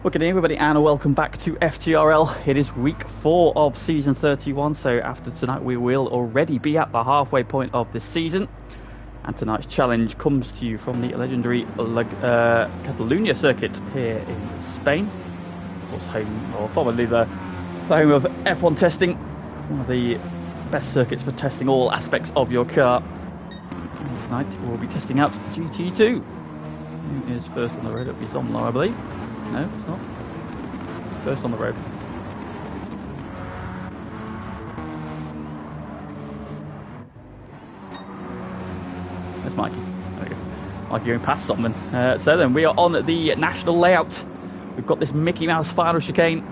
Well, good evening everybody and welcome back to FTRL. It is week 4 of season 31, so after tonight we will already be at the halfway point of this season. And tonight's challenge comes to you from the legendary Catalunya circuit here in Spain. Of course, home, or formerly the home of F1 testing, one of the best circuits for testing all aspects of your car. And tonight we'll be testing out GT2. Who is first on the road? It'll be Zomlo, I believe. No, it's not. First on the road. There's Mikey. There we go. Mikey going past something. So then we are on the national layout. We've got this Mickey Mouse final chicane.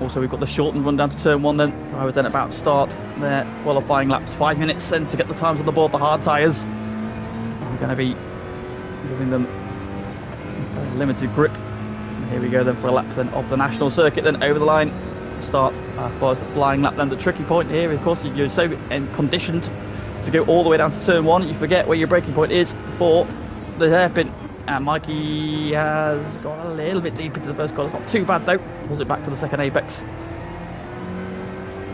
Also we've got the shortened run down to turn 1 then. I was then about to start their qualifying laps. 5 minutes then to get the times on the board, the hard tyres. We're going to be giving them limited grip. And here we go then for a lap then of the national circuit then over the line to start as far as the flying lap. Then the tricky point here, of course, you're so conditioned to go all the way down to turn 1, you forget where your braking point is for the hairpin. And Mikey has gone a little bit deep into the first corner. It's not too bad though. Pulls it back to the second apex.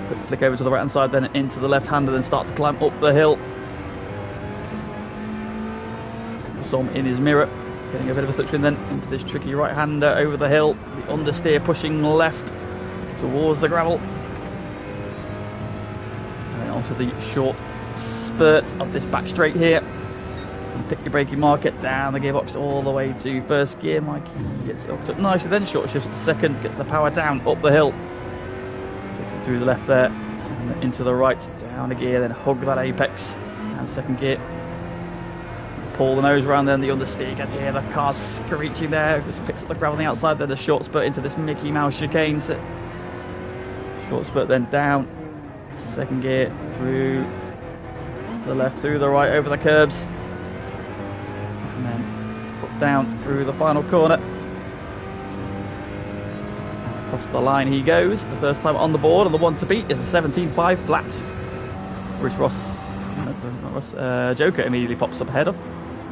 Quick flick over to the right hand side then into the left hand and then start to climb up the hill. Zom in his mirror. Getting a bit of a slipstream then into this tricky right-hander over the hill. The understeer pushing left towards the gravel. And then onto the short spurt of this back straight here. And pick your braking marker down the gearbox all the way to first gear. Mikey gets it hooked up nicely then. Short shifts to second. Gets the power down up the hill. Takes it through the left there. And then into the right. Down a gear. Then hug that apex. And second gear. Pull the nose around then the understeer, get here, the car's screeching there, just picks up the gravel on the outside, then a short spurt into this Mickey Mouse chicane. So short spurt then down to second gear, through the left, through the right, over the curbs, and then foot down through the final corner. And across the line he goes, the first time on the board, and the one to beat is a 17.5 flat, which Joker immediately pops up ahead of.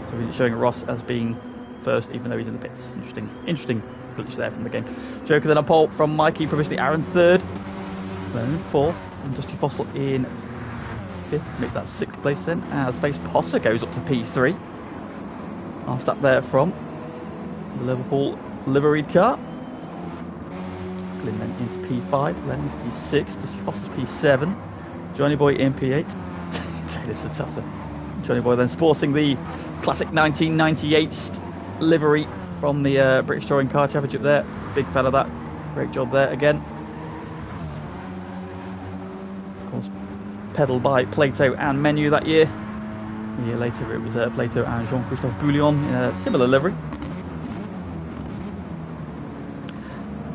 So we're showing Ross as being first, even though he's in the pits. Interesting glitch there from the game. Joker then on pole from Mikey, provisionally Aaron third, then in fourth, and Dusty Fossil in fifth. Make that sixth place then, as Face Potter goes up to P3. I'll start there from the Liverpool liveried car. Glyn then into P5, then into P6, Dusty Fossil's P7, Johnny Boy in P8. This is a tosser. Johnny Boy then sporting the classic 1998 livery from the British Touring Car Championship there. Big fan of that. Great job there again. Of course, pedalled by Plato and Menu that year. A year later it was Plato and Jean-Christophe Bouillon in a similar livery.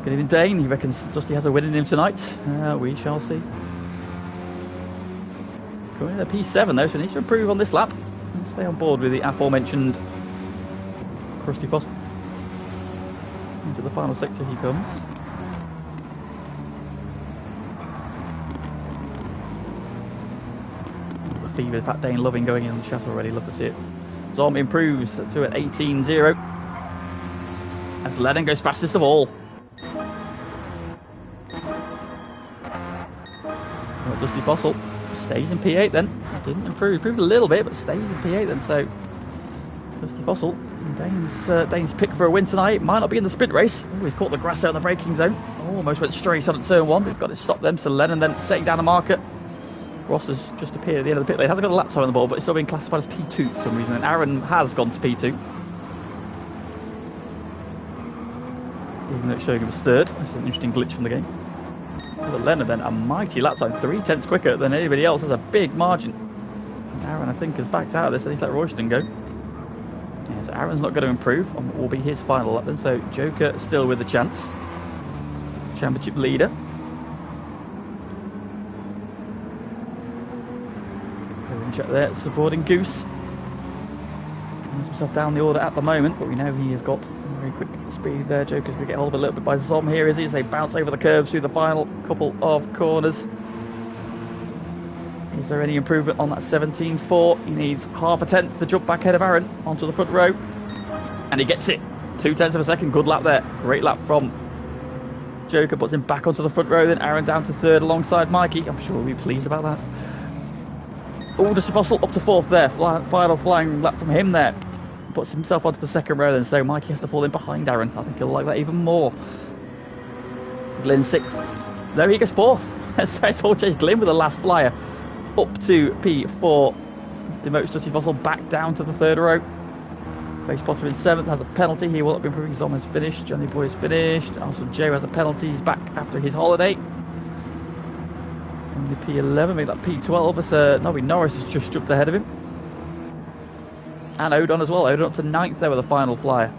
Good evening, Dane. He reckons Dusty has a win in him tonight. We shall see. Coming in at P7 though, so he needs to improve on this lap and stay on board with the aforementioned Krusty Fossil. Into the final sector he comes. There's a fever Fat Dane loving going in on the chat already, love to see it. Zom improves to an 18.0 as Lennon goes fastest of all. Well, Dusty Fossil stays in P8 then. Didn't improve. Improved a little bit, but stays in P8 then. So, Dusty Fossil, Dane's pick for a win tonight. Might not be in the sprint race. Oh, he's caught the grass out in the braking zone. Almost went straight on at turn 1. He's got to stop them. So Lennon then setting down a marker. Ross has just appeared at the end of the pit lane. Hasn't got a lap time on the ball, but it's still being classified as P2 for some reason. And Aaron has gone to P2. Even though it's showing him as third. This is an interesting glitch from the game. But Leonard then a mighty lap time, 3/10 quicker than anybody else. Has a big margin. And Aaron, I think, has backed out of this. At least let Royston go. Yeah, so Aaron's not going to improve on what will be his final lap then. So Joker still with a chance. Championship leader. Check there, supporting Goose. Moves himself down the order at the moment, but we know he has got very quick speed there. Joker's going to get hold of a little bit by Zom here, is he? As they bounce over the curves through the final couple of corners. Is there any improvement on that 17.4? He needs half a tenth to jump back ahead of Aaron onto the front row. And he gets it. 2/10 of a second. Good lap there. Great lap from Joker. Puts him back onto the front row. Then Aaron down to third alongside Mikey. I'm sure he'll be pleased about that. Oh, Dusty Fossil up to fourth there. Final flying lap from him there. Puts himself onto the second row then. So Mikey has to fall in behind Aaron. I think he'll like that even more. Glyn sixth. No, he gets fourth. So it's all changed. Glyn with the last flyer up to P4. Demotes Dusty Fossil back down to the third row. Face Potter in seventh has a penalty. He will not be improving. Zom has finished. Johnny Boy has finished. Also Joe has a penalty. He's back after his holiday. And the P11 make that P12 as Nobby Norris has just jumped ahead of him. And Odon as well. Odon up to ninth there with a final flyer.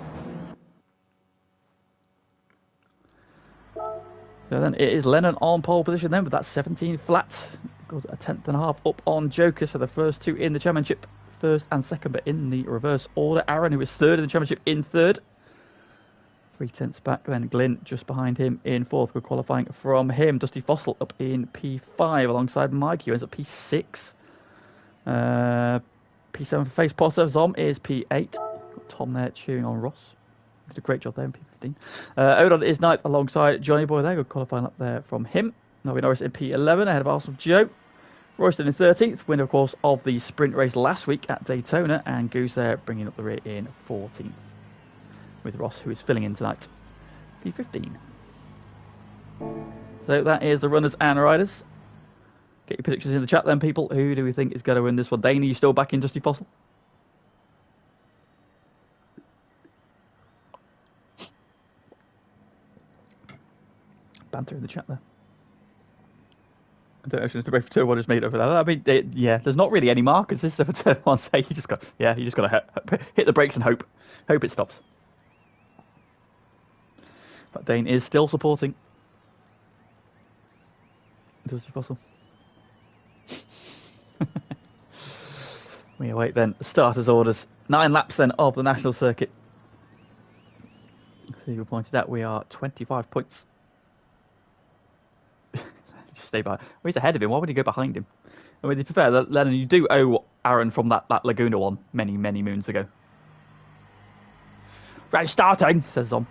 So then it is Lennon on pole position then with that 17 flat. Got a 10th and a half up on Joker. So the first two in the championship. First and second, but in the reverse order. Aaron, who is third in the championship, in third. 3/10 back. Then Glyn just behind him in fourth. Good qualifying from him. Dusty Fossil up in P5 alongside Mikey, who ends up P6. P7 for Face Potter. Zom is P8. Got Tom there cheering on Ross. Did a great job there in P15. Odon is ninth alongside Johnny Boy there. Good qualifying up there from him. Nobby Norris in P11 ahead of Arsenal Joe. Royston in 13th, winner of course of the sprint race last week at Daytona, and Goose there bringing up the rear in 14th, with Ross who is filling in tonight, P15. So that is the runners and riders. Get your predictions in the chat then, people. Who do we think is going to win this one? Dane, are you still back in Dusty Fossil? Banter in the chat there. I don't know if the brake for turn one is made up for that. I mean, yeah, there's not really any markers, is there, for turn one? So you just got to hit the brakes and hope it stops. But Dane is still supporting Dusty Fossil. We await then starters orders. 9 laps then of the national circuit. So you pointed out we are 25 points. Just stay by. Well, he's ahead of him. Why would he go behind him? I mean, to be fair, Lennon, you do owe Aaron from that Laguna one many moons ago. Right, starting, says Zom.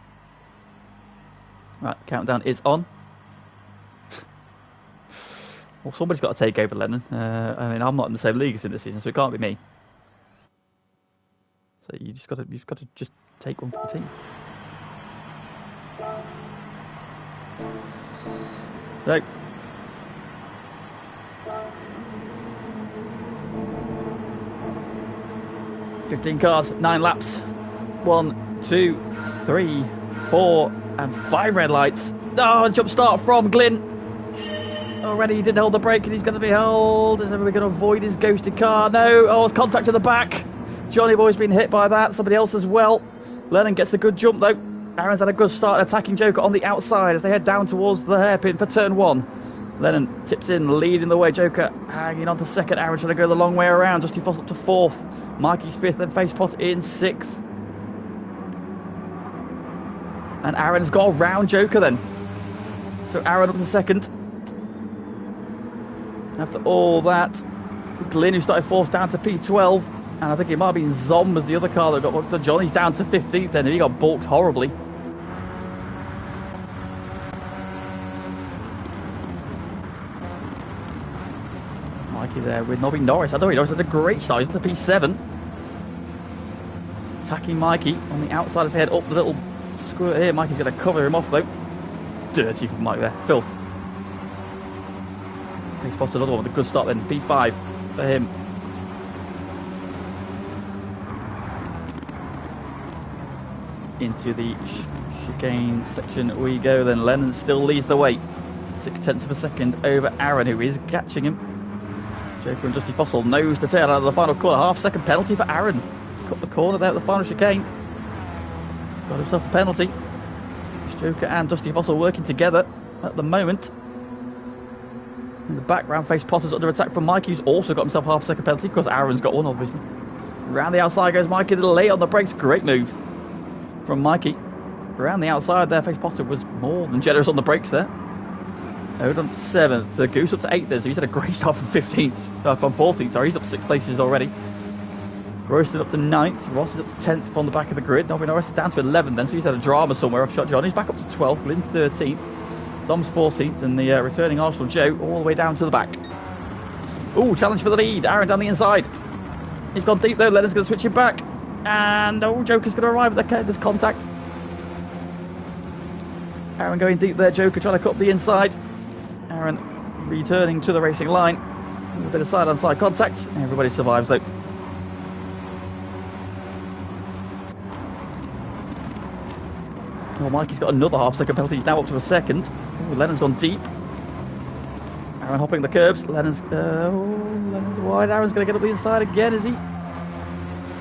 Right, countdown is on. Well, somebody's got to take over Lennon. I mean, I'm not in the same league as him this season, so it can't be me. So you've got to just take one for the team. So. $15 cars, 9 laps. 1, 2, 3, 4, and 5 red lights. Oh, jump start from Glyn. Already he did hold the brake and he's going to be held. Is everybody going to avoid his ghosted car? No. Oh, it's contact to the back. Johnny Boy's been hit by that. Somebody else as well. Lennon gets the good jump though. Aaron's had a good start attacking Joker on the outside as they head down towards the hairpin for turn 1. Lennon tips in, leading the way. Joker hanging on to second. Aaron trying to go the long way around. Dusty Fossil up to 4th. Mikey's 5th and Face Pot in 6th. And Aaron's got around Joker then. So Aaron up to 2nd. After all that, Glyn, who started 4th, down to P12. And I think it might have been Zom as the other car that got booked. Johnny's down to 15th then, and he got balked horribly. Mikey there with Nobby Norris. Nobby Norris had a great start. He's up to P7. Attacking Mikey on the outside as they head up the little squirt here. Mikey's going to cover him off though. Dirty from Mike there. Filth. He spotted another one with a good start then. P5 for him. Into the chicane section we go then. Lennon still leads the way. 0.6 of a second over Aaron, who is catching him. Joker and Dusty Fossil nose to tail out of the final corner. Half-second penalty for Aaron. Cut the corner there at the final chicane. He's got himself a penalty. Joker and Dusty Fossil working together at the moment. In the background, Face Potter's under attack from Mikey, who's also got himself half-second penalty because Aaron's got one, obviously. Around the outside goes Mikey, the late on the brakes. Great move from Mikey. Around the outside there, Face Potter was more than generous on the brakes there. Odon to 7th, the Goose up to 8th there, so he's had a great start from 15th, from 14th, sorry, he's up 6 places already. Royston up to 9th. Ross is up to 10th from the back of the grid. Nobby Norris down to 11th then, so he's had a drama somewhere off shot. Johnny's back up to 12th. Glyn 13th. Tom's 14th, and the returning Arsenal Joe all the way down to the back. Ooh, challenge for the lead. Aaron down the inside. He's gone deep though. Lennon's going to switch it back. And Joker's going to arrive at there's contact. Aaron going deep there. Joker trying to cut the inside. Aaron returning to the racing line. A bit of side-on-side contact. Everybody survives though. Oh, Mikey's got another half-second penalty. He's now up to a second. Ooh, Lennon's gone deep. Aaron hopping the curbs. Lennon's wide. Aaron's going to get up the inside again, is he?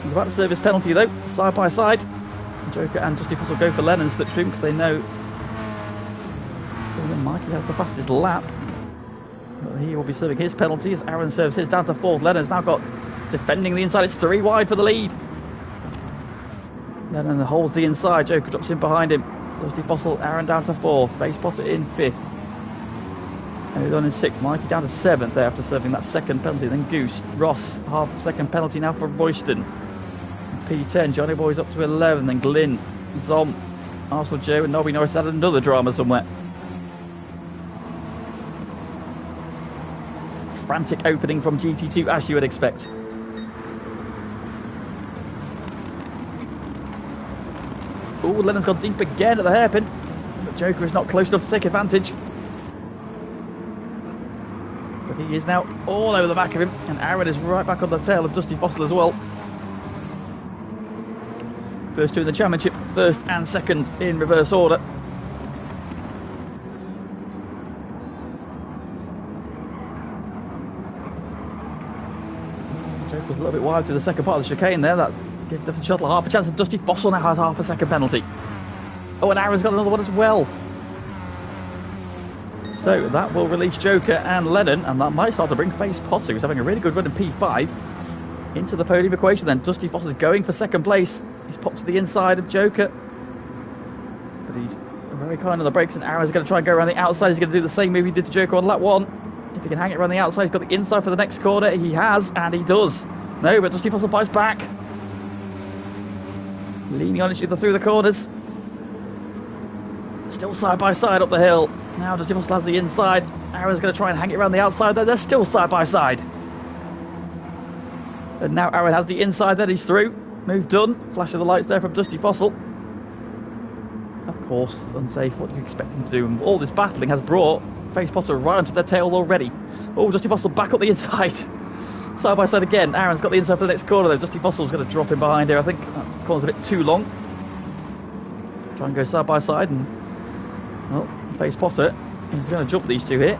He's about to serve his penalty though. Side by side. Joker and Dusty Fuss will go for Lennon's slipstream because they know Mikey has the fastest lap. But he will be serving his penalty as Aaron serves his down to 4th. Lennon's now got defending the inside. It's 3 wide for the lead. Lennon holds the inside. Joker drops in behind him. Dusty Fossil, Aaron down to 4th. Face Potter in 5th. Odon in 6th. Mikey down to 7th there after serving that second penalty. Then Goose. Ross, half-second penalty now for Royston. P10. Johnny Boy's up to 11. Then Glyn, Zom, Arsenal Joe, and Nobby Norris had another drama somewhere. Frantic opening from GT2 as you would expect. Oh, Lennon's gone deep again at the hairpin, but Joker is not close enough to take advantage. But he is now all over the back of him, and Aaron is right back on the tail of Dusty Fossil as well. First two in the championship, first and second in reverse order. Joker's a little bit wide to the second part of the chicane there. That gave Dusty Shuttle half a chance, and Dusty Fossil now has half a second penalty. Oh, and Aaron's got another one as well. So that will release Joker and Lennon, and that might start to bring Face Potter, who's having a really good run in P5, into the podium equation. Then Dusty Fossil is going for second place. He's popped to the inside of Joker, but he's very kind on the brakes, and Aaron's going to try and go around the outside. He's going to do the same move he did to Joker on lap 1. If he can hang it around the outside, he's got the inside for the next corner. He has, and he does. No, but Dusty Fossil fights back. Leaning on each other through the corners. Still side by side up the hill. Now Dusty Fossil has the inside. Aaron's going to try and hang it around the outside there. They're still side by side. And now Aaron has the inside that he's through. Move done. Flash of the lights there from Dusty Fossil. Of course, unsafe. What do you expect him to do? And all this battling has brought Face Potter right onto their tail already. Oh, Dusty Fossil back up the inside. Side by side again. Aaron's got the inside for the next corner though. Dusty Fossil's going to drop in behind here. I think that corner's a bit too long. Try and go side by side, and well, Face Potter is going to jump these two here.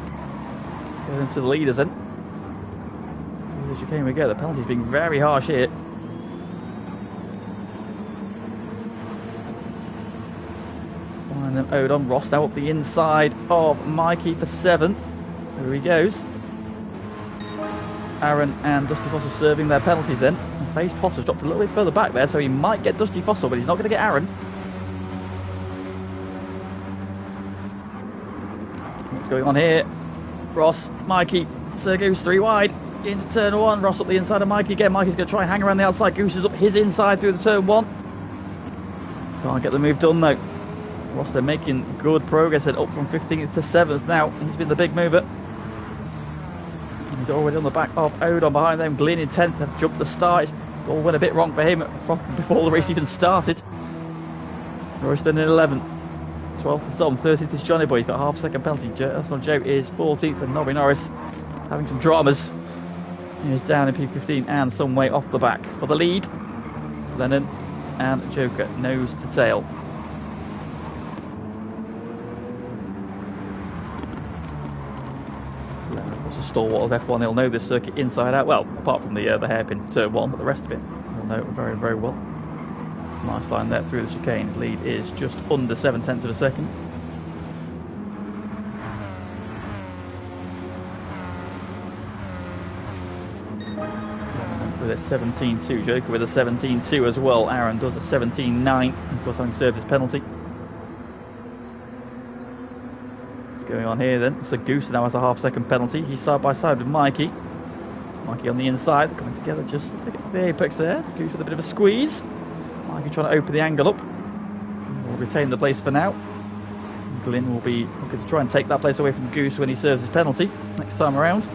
Go into the leaders then. Through the chicane we go. The penalty's being very harsh here. And then Odon Ross now up the inside of Mikey for 7th. There he goes. Aaron and Dusty Fossil serving their penalties then. And Face Potter's dropped a little bit further back there, so he might get Dusty Fossil, but he's not going to get Aaron. What's going on here? Ross, Mikey, Sir Goose 3 wide into turn 1. Ross up the inside of Mikey again. Mikey's going to try and hang around the outside. Goose is up his inside through the turn 1. Can't get the move done though. Ross, they're making good progress and up from 15th to 7th now. He's been the big mover. He's already on the back of Odon behind them. Glyn in 10th have jumped the start. It all went a bit wrong for him before the race even started. Royston in 11th. 12th is Zom. 13th is Johnny Boy. He's got half a second penalty. Arsenal Joe is 14th, and Nobby Norris having some dramas. He is down in P15 and some way off the back. For the lead, Lennon and Joker nose to tail. Stalwart of F1, he'll know this circuit inside out. Well, apart from the hairpin turn 1, but the rest of it he'll know very, very well. Nice line there through the chicane. His lead is just under 7/10 of a second. With a 17.2, Joker with a 17.2 as well. Aaron does a 17.9, of course having served his penalty. Going on here then, so Goose now has a half second penalty. He's side by side with Mikey. Mikey on the inside, they're coming together just to get to the apex there. Goose with a bit of a squeeze. Mikey trying to open the angle up. We'll retain the place for now. Glyn will be looking to try and take that place away from Goose when he serves his penalty next time around.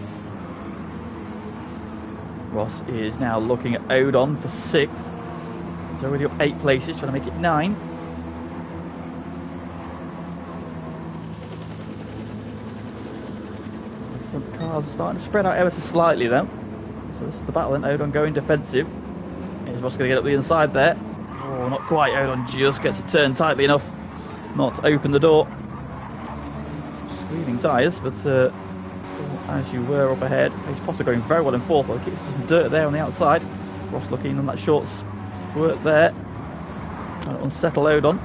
Ross is now looking at Odon for 6th. He's already up 8 places, trying to make it 9. The front cars are starting to spread out ever so slightly though. So this is the battle then. Odon going defensive. Is Ross going to get up the inside there? Oh, not quite. Odon just gets it turned tightly enough not to open the door. Some squealing tyres, but as you were up ahead. Face Potter going very well in 4th. I'll kick some dirt there on the outside. Ross looking on that short squirt there. Trying to unsettle Odon.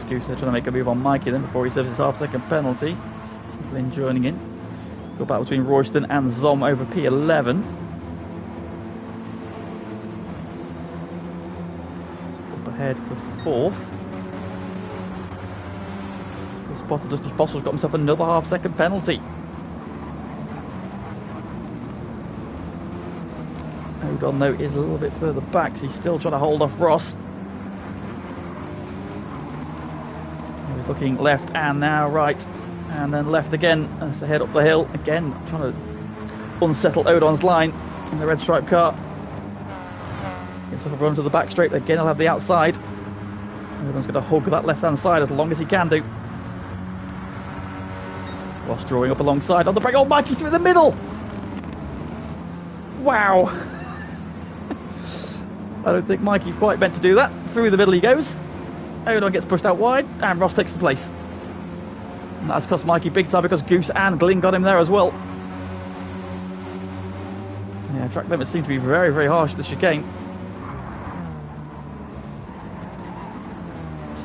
Goose there trying to make a move on Mikey then before he serves his half-second penalty. Glyn joining in. Go back between Royston and Zom over P11. Up ahead for 4th. Spotter Dusty Fossil's got himself another half-second penalty. Odon though is a little bit further back, so he's still trying to hold off Ross. He's looking left and now right, and then left again as they head up the hill. Again, trying to unsettle Odon's line in the red stripe car. Gives himself a run to the back straight. Again, he'll have the outside. Odon's going to hug that left-hand side as long as he can do. Ross drawing up alongside on the brake. Oh, Mikey through the middle! Wow! I don't think Mikey quite meant to do that. Through the middle he goes. Odon gets pushed out wide, and Ross takes the place. And that's cost Mikey big time because Goose and Glyn got him there as well. Yeah, track limits seem to be very, very harsh at the chicane.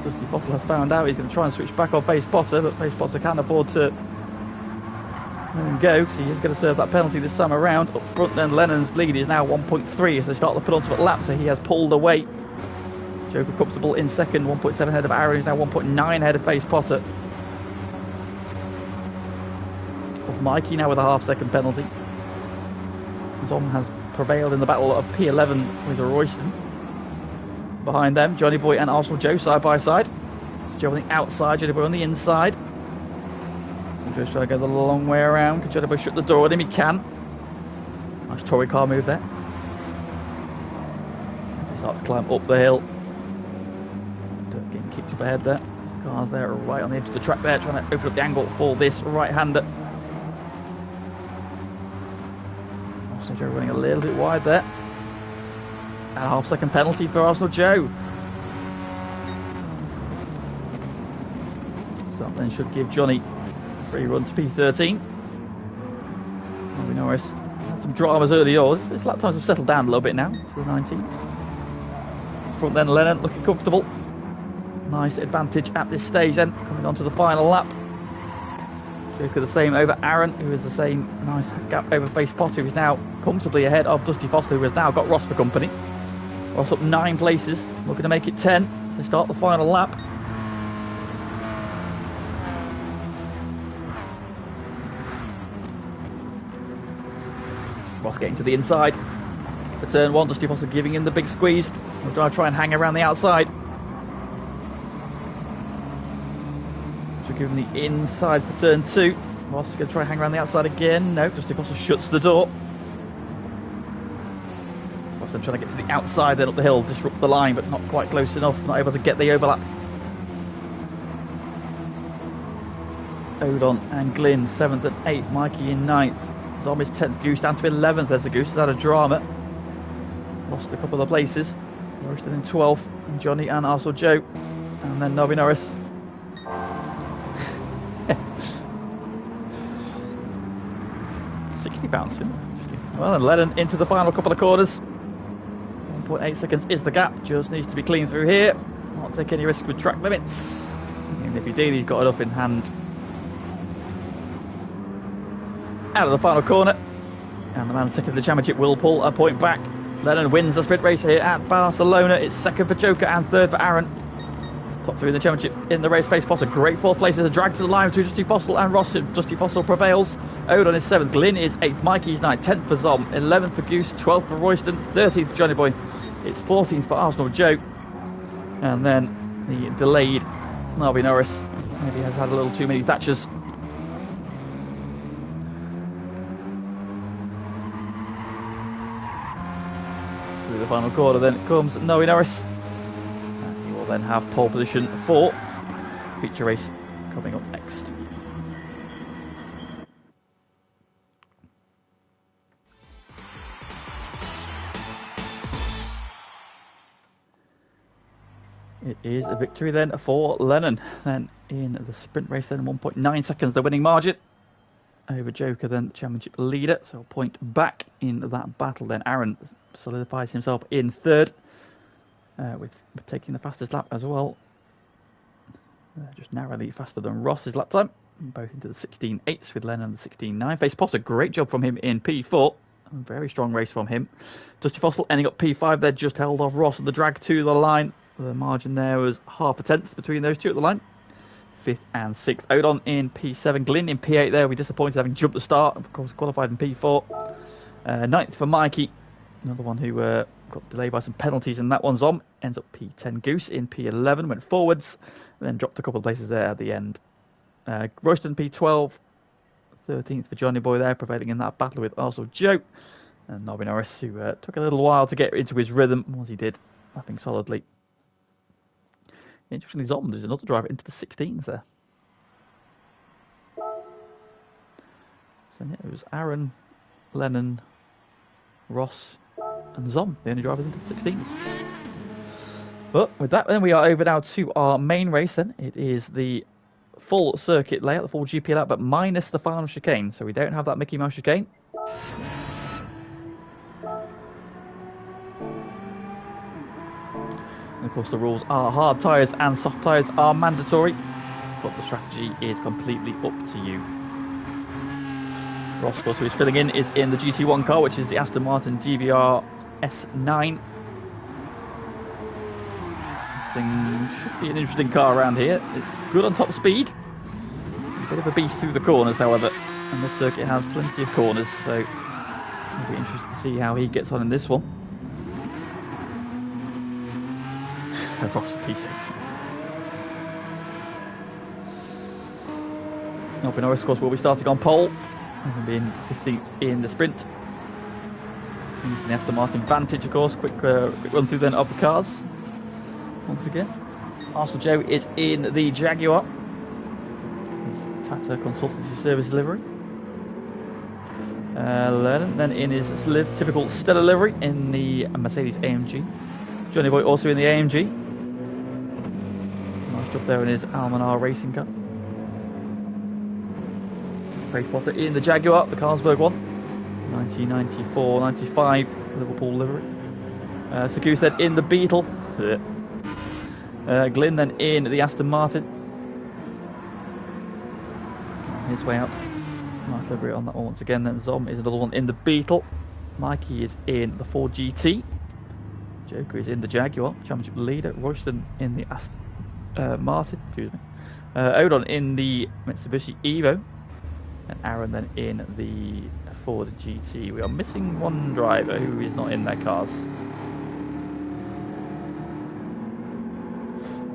Dusty Fossil has found out he's going to try and switch back on Face Potter, but Face Potter can't afford to let him go because he is going to serve that penalty this time around. Up front then, Lennon's lead is now 1.3 as they start the penultimate lap, so he has pulled away. Joker comfortable in second, 1.7 ahead of Aaron, is now 1.9 ahead of Face Potter. Mikey now with a half-second penalty. Zom has prevailed in the battle of P11 with Royston. Behind them, Johnny Boy and Arsenal Joe side by side. Joe on the outside, Johnny Boy on the inside. Joe's trying to go the long way around. Can Johnny Boy shut the door on him? He can. Nice Tory car move there. He starts to climb up the hill. Getting kicked up ahead there. The car's there right on the edge of the track there, trying to open up the angle for this right-hander. Arsenal Joe running a little bit wide there. And a half-second penalty for Arsenal Joe. So that then should give Johnny a free run to P13. Well, we know had some dramas early on. His lap times have settled down a little bit now to the 19th. Front then Lennon looking comfortable. Nice advantage at this stage then, coming on to the final lap. Joker the same over Aaron, who is the same nice gap over Face Potter, who is now comfortably ahead of Dusty Foster, who has now got Ross for company. Ross up 9 places, looking to make it 10 as they start the final lap. Ross getting to the inside for turn 1, Dusty Foster giving him the big squeeze. We'll try and hang around the outside. So giving the inside for turn 2. Ross is going to try and hang around the outside again. No, Dusty Foster shuts the door. Ross then trying to get to the outside, then up the hill, disrupt the line, but not quite close enough, not able to get the overlap. It's Odon and Glyn, 7th and 8th, Mikey in 9th. Zom is 10th, Goose down to 11th. There's a Goose, has had a drama. Lost a couple of places. Royston in 12th, and Johnny and Arsenal Joe. And then Nobby Norris. 60 pounds. Well, and Lennon into the final couple of corners. 1.8 seconds is the gap. Just needs to be clean through here. Not take any risk with track limits. Even if he did, he's got enough in hand. Out of the final corner. And the man second in the championship will pull a point back. Lennon wins the sprint race here at Barcelona. It's second for Joker and third for Aaron. Top three in the championship in the race. Face Potter, great fourth place. There's a drag to the line between Dusty Fossil and Ross. Dusty Fossil prevails. Odon is 7th. Glyn is 8th. Mikey's 9th. 10th for Zom. 11th for Goose. 12th for Royston. 13th for Johnny Boy. It's 14th for Arsenal Joe. And then the delayed Narby Norris. Maybe has had a little too many Thatchers. Through the final corner then comes Narby Norris. And he will then have pole position for feature race coming up next. It is a victory then for Lennon. Then in the sprint race then 1.9 seconds the winning margin over Joker, then the championship leader, so a point back in that battle. Then Aaron solidifies himself in 3rd with taking the fastest lap as well, just narrowly faster than Ross's lap time, both into the 16.8s with Lennon the 16.9. Face Potter, great job from him in P4, a very strong race from him. Dusty Fossil ending up P5 there, just held off Ross on the drag to the line. The margin there was half a tenth between those two at the line. 5th and 6th. Odon in P7. Glyn in P8 there. We're disappointed having jumped the start. Of course, qualified in P4. 9th for Mikey. Another one who got delayed by some penalties, and that one's on. Ends up P10. Goose in P11. Went forwards. And then dropped a couple of places there at the end. Royston P12. 13th for Johnny Boy there, prevailing in that battle with Arsenal Joe. And Nobby Norris, who took a little while to get into his rhythm, once he did, lapping solidly. Interestingly, Zom, there's another driver into the 16s there. So yeah, it was Aaron, Lennon, Ross and Zom, the only drivers into the 16s. But with that, then we are over now to our main race then. It is the full circuit layout, the full GP layout, but minus the final chicane. So we don't have that Mickey Mouse chicane. And of course the rules are hard tyres and soft tyres are mandatory, but the strategy is completely up to you. Ross, of course, who is filling in, is in the GT1 car, which is the Aston Martin DBR S9. This thing should be an interesting car around here. It's good on top speed. A bit of a beast through the corners, however, and this circuit has plenty of corners, so it'll be interesting to see how he gets on in this one. Ross for P6. Nobby Norris, of course, will be starting on pole, having been 15th in the sprint. Using the Aston Martin Vantage, of course. Quick run through then of the cars. Once again, Arsenal Joe is in the Jaguar. His Tata Consultancy Service livery. Lennon then in his typical Stella livery in the Mercedes AMG. Johnny Boy also in the AMG. Nice job there in his Almanar racing car. Face Potter in the Jaguar, the Carlsberg one. 1994-95 Liverpool livery. Sagoose then in the Beetle. Glyn then in the Aston Martin. His way out. Nice livery on that one once again. Then Zom is another one in the Beetle. Mikey is in the Ford GT. Joker is in the Jaguar, championship leader. Royston in the Aston Martin. Excuse me. Odon in the Mitsubishi Evo. And Aaron then in the Ford GT. We are missing one driver who is not in their cars.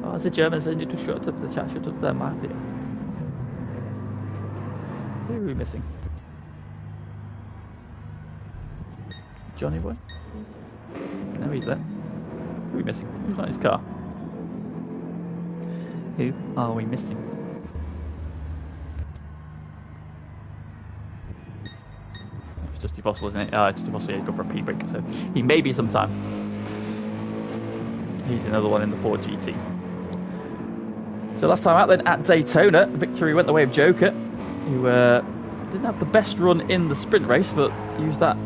Oh, the Germans need to shut up the chat, shut up their mouth here. Who are we missing? Johnny Boy? No, he's there. Who are we missing? Who's not in his car? Who are we missing? It's Dusty Fossil, isn't it? Dusty Fossil, he's gone for a P break, so he may be sometime. He's another one in the Ford GT. So last time out then at Daytona, victory went the way of Joker, who didn't have the best run in the sprint race, but used that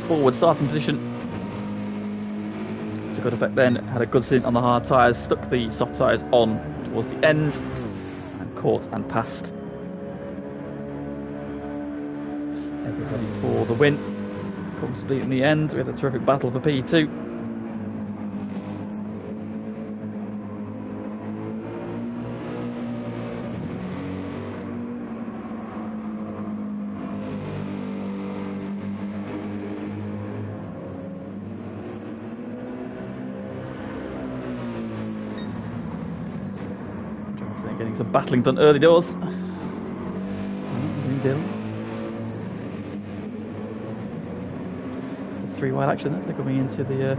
forward starting position to good effect then. Had a good stint on the hard tyres, stuck the soft tyres on towards the end, and caught and passed everybody for the win. Comfortably in the end, we had a terrific battle for P2. some battling done early doors. Three wide action. That's coming into the.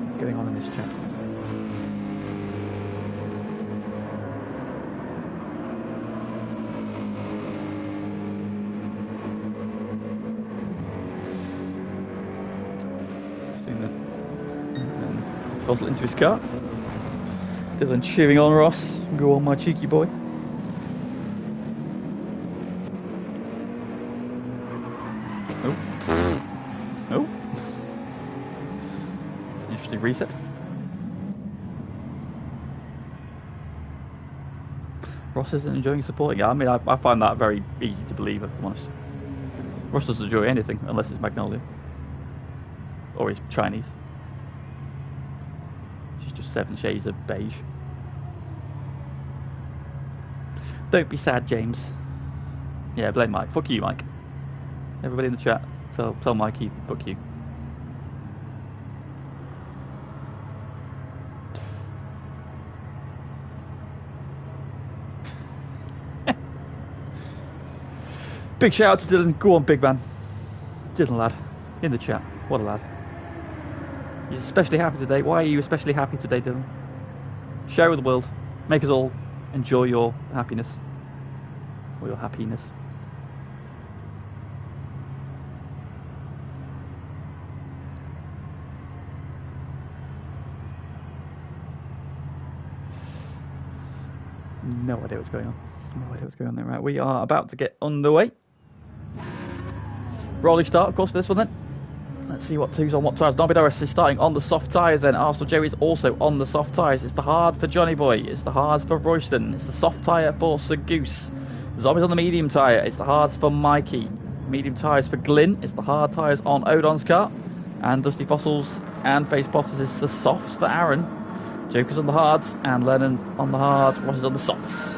What's going on in this chat? Throttle into his car. Dylan cheering on Ross. Go on, my cheeky boy. Oh. Oh. It's an interesting reset. Ross isn't enjoying supporting. I mean, I find that very easy to believe, if I'm honest. Ross doesn't enjoy anything unless it's Magnolia. Or he's Chinese. She's just 7 shades of beige. Don't be sad, James. Yeah, blame Mike. Fuck you, Mike. Everybody in the chat, tell Mikey, fuck you. Big shout out to Dylan. Go on, big man. Dylan, lad. In the chat. What a lad. He's especially happy today. Why are you especially happy today, Dylan? Share with the world. Make us all enjoy your happiness. Or your happiness. No idea what's going on. No idea what's going on there. Right, we are about to get underway. Rolling start, of course, for this one then. Let's see who's on what tyres. Nobby Norris is starting on the soft tyres then. Arsenal Joey is also on the soft tyres. It's the hard for Johnny Boy. It's the hards for Royston. It's the soft tyre for Sir Goose. Zombie's on the medium tyre. It's the hards for Mikey. Medium tyres for Glyn. It's the hard tyres on Odon's car. And Dusty Fossils and Face Potters is the softs for Aaron. Joker's on the hards and Lennon on the hard. Ross is on the softs.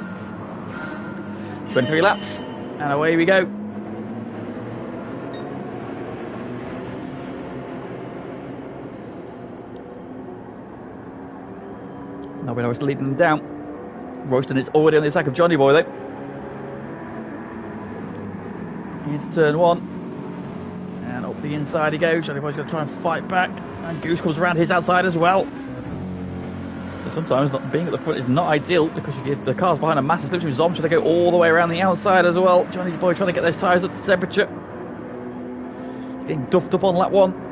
23 laps. And away we go. Now we know it's leading them down. Royston is already on the attack of Johnny Boy though. Into turn 1. And up the inside he goes. Johnny Boy's going to try and fight back. And Goose comes around his outside as well. So sometimes not being at the front is not ideal because you give the cars behind a massive slip. Zom trying to go all the way around the outside as well. Johnny Boy trying to get those tyres up to temperature. He's getting duffed up on lap 1.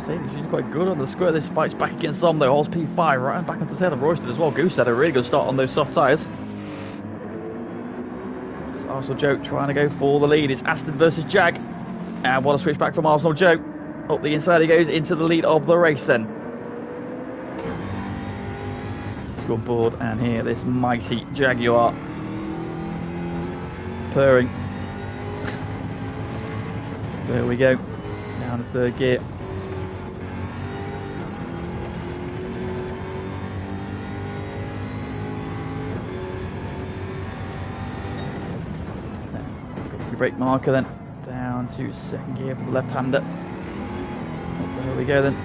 He's quite good on the square. This fight's back against Zom though. Holds P5 right and back onto the tail of Royston as well. Goose had a really good start on those soft tyres. It's Arsenal Joe trying to go for the lead. It's Aston versus Jag. And what a switch back from Arsenal Joe. Up the inside he goes into the lead of the race then. Go on board and here this mighty Jaguar. Purring. There we go. Down to third gear. Brake marker then down to second gear for the left-hander. Oh, there we go then.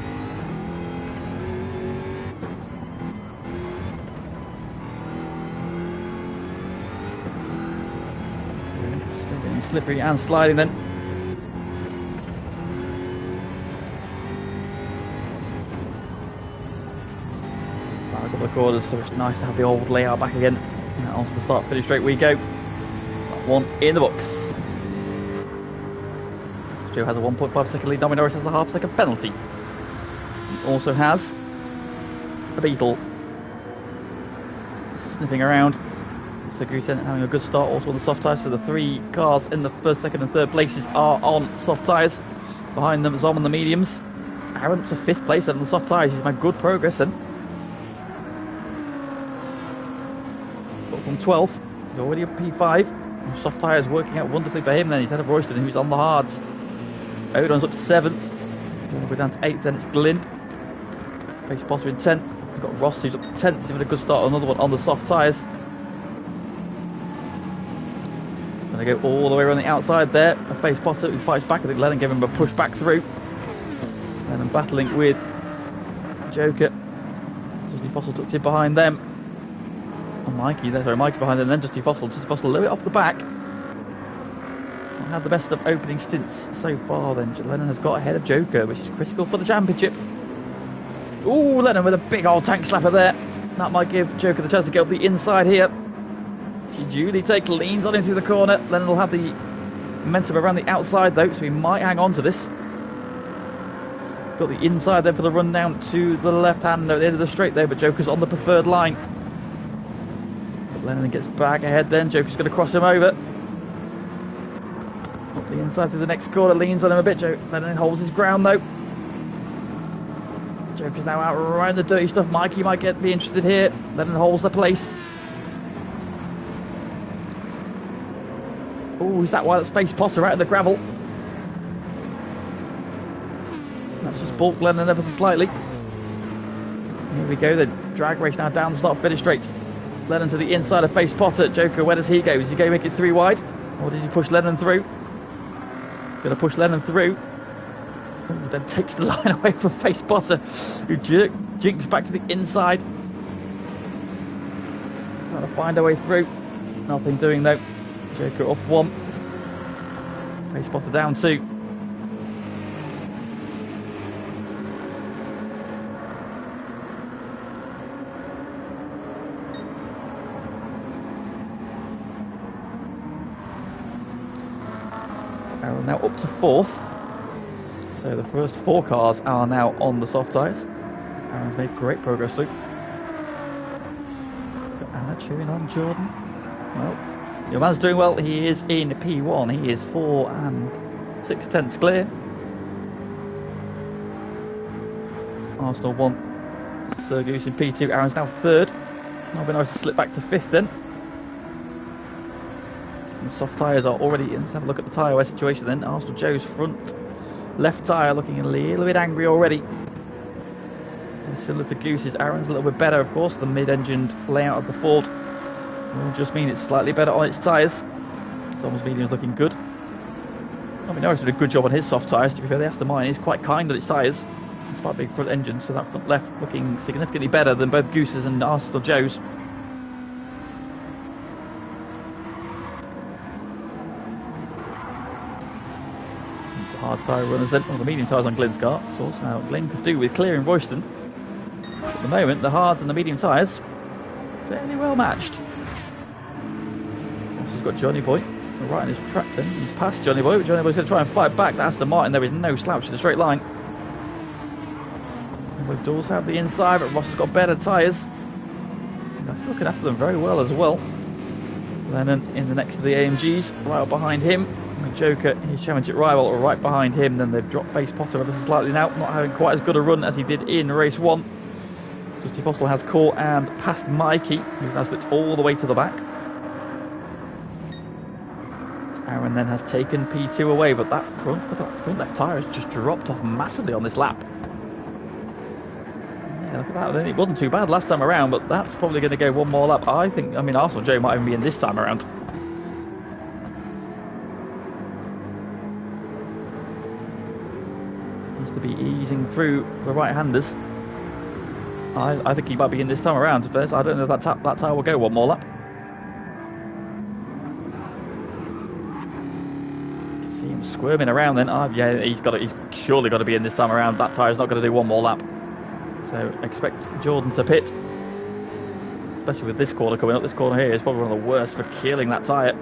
Still getting slippery and sliding then. A couple of quarters, so it's nice to have the old layout back again. And onto the start-finish straight we go. That one in the books. Joe has a 1.5 second lead. Nobby Norris has a half second penalty. He also has a Beetle sniffing around. So Goose having a good start also on the soft tyres. So the 3 cars in the first, second and third places are on soft tyres. Behind them Zom on the mediums. It's Aaron up to 5th place on the soft tyres. He's made good progress then. But from 12th, he's already at P5. Soft tyres working out wonderfully for him then. He's ahead of Royston who's on the hards. Odon's up to 7th. We're down to 8th, then it's Glyn. Pace Potter in 10th. We've got Ross who's up to 10th. He's having a good start on another one on the soft tyres. Going to go all the way around the outside there. A face potter who fights back. I think Lennon gave him a push back through. Lennon battling with Joker. Justy Fossil tucked in behind them. Oh, Mikey there, sorry, Mikey behind them, then Justy Fossil. Justy Fossil a little bit off the back. Not had the best of opening stints so far then. Lennon has got ahead of Joker, which is critical for the championship. Ooh, Lennon with a big old tank slapper there. That might give Joker the chance to get up the inside here. Julie take leans on him through the corner. Lennon will have the momentum around the outside though, so he might hang on to this. He's got the inside there for the run down to the left hand at the end of the straight there, but Joker's on the preferred line. But Lennon gets back ahead then. Joker's going to cross him over. Up the inside through the next corner, leans on him a bit. Lennon holds his ground though. Joker's now out around the dirty stuff. Mikey might be interested here. Lennon holds the place. Oh, is that why that's face Potter out of the gravel? That's just balked Lennon ever so slightly. Here we go, the drag race now down the start finish straight. Lennon to the inside of face Potter. Joker, where does he go? Is he going to make it 3 wide? Or does he push Lennon through? He's going to push Lennon through. Ooh, then takes the line away from face Potter, who jinks back to the inside. Trying to find a way through. Nothing doing though. Joker off 1. Face Potter down 2. Aaron now up to 4th. So the first 4 cars are now on the soft tyres. Aaron's made great progress through. Got Anna cheering on Jordan. Well, your man's doing well. He is in P1. He is 4 6/10 clear. Arsenal 1. Sir Goose in P2. Aaron's now 3rd. That'll be nice to slip back to 5th then. And the soft tyres are already in. Let's have a look at the tyre wear situation then. Arsenal Joe's front left tyre looking a little bit angry already. And similar to Goose's, Aaron's a little bit better, of course. The mid-engined layout of the Ford will just mean it's slightly better on its tyres. Thomas Medium's looking good. I mean, Norris did a good job on his soft tyres. To be fair, the Aston Martin is quite kind on its tyres. Despite big front engine, so that front left looking significantly better than both Goose's and Arsenal Joe's. Hard tyre runners then. Well, the medium tyres on Glenn's car. So now Glenn could do with clearing Royston. At the moment, the hards and the medium tyres fairly well matched. He's got Johnny Boy right on his track then. He's past Johnny Boy, but Johnny Boy's going to try and fight back. That's Aston Martin. There is no slouch in the straight line. Both doors have the inside, but Ross has got better tyres. That's looking after them very well as well. Lennon in the next to the AMGs, right up behind him. And Joker, his championship rival, right behind him. Then they've dropped face Potter ever so slightly now, not having quite as good a run as he did in race 1. Justy Fossil has caught and passed Mikey, who has slipped all the way to the back. Aaron then has taken P2 away, but that front left tyre has just dropped off massively on this lap. Yeah, look at that. It wasn't too bad last time around, but that's probably going to go one more lap. I mean, Arsenal Joe might even be in this time around. Needs to be easing through the right-handers. I think he might be in this time around. I don't know if that tyre will go one more lap. See him squirming around then. Yeah, he's surely got to be in this time around. That tyre's not going to do one more lap. So expect Jordan to pit. Especially with this corner coming up. This corner here is probably one of the worst for killing that tyre.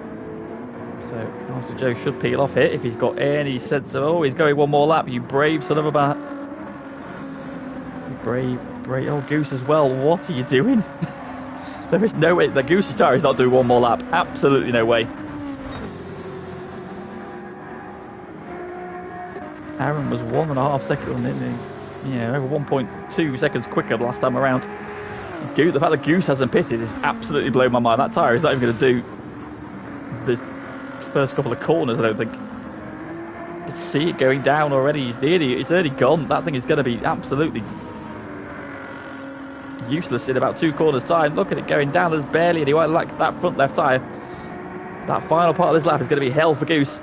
So Arsenal Joe should peel off here if he's got any sense of, oh, he's going one more lap. You brave son of a bat. You brave. Oh, Goose as well. What are you doing? There is no way. The Goose's tyre is not doing one more lap. Absolutely no way. Aaron was 1.5 seconds, over 1.2 seconds quicker the last time around. The fact that Goose hasn't pitted is absolutely blowing my mind. That tyre is not even going to do the first couple of corners, I don't think. You can see it going down already. It's already gone. That thing is going to be absolutely useless in about 2 corners time. Look at it going down. There's barely any white, like that front left tyre. That final part of this lap is going to be hell for Goose.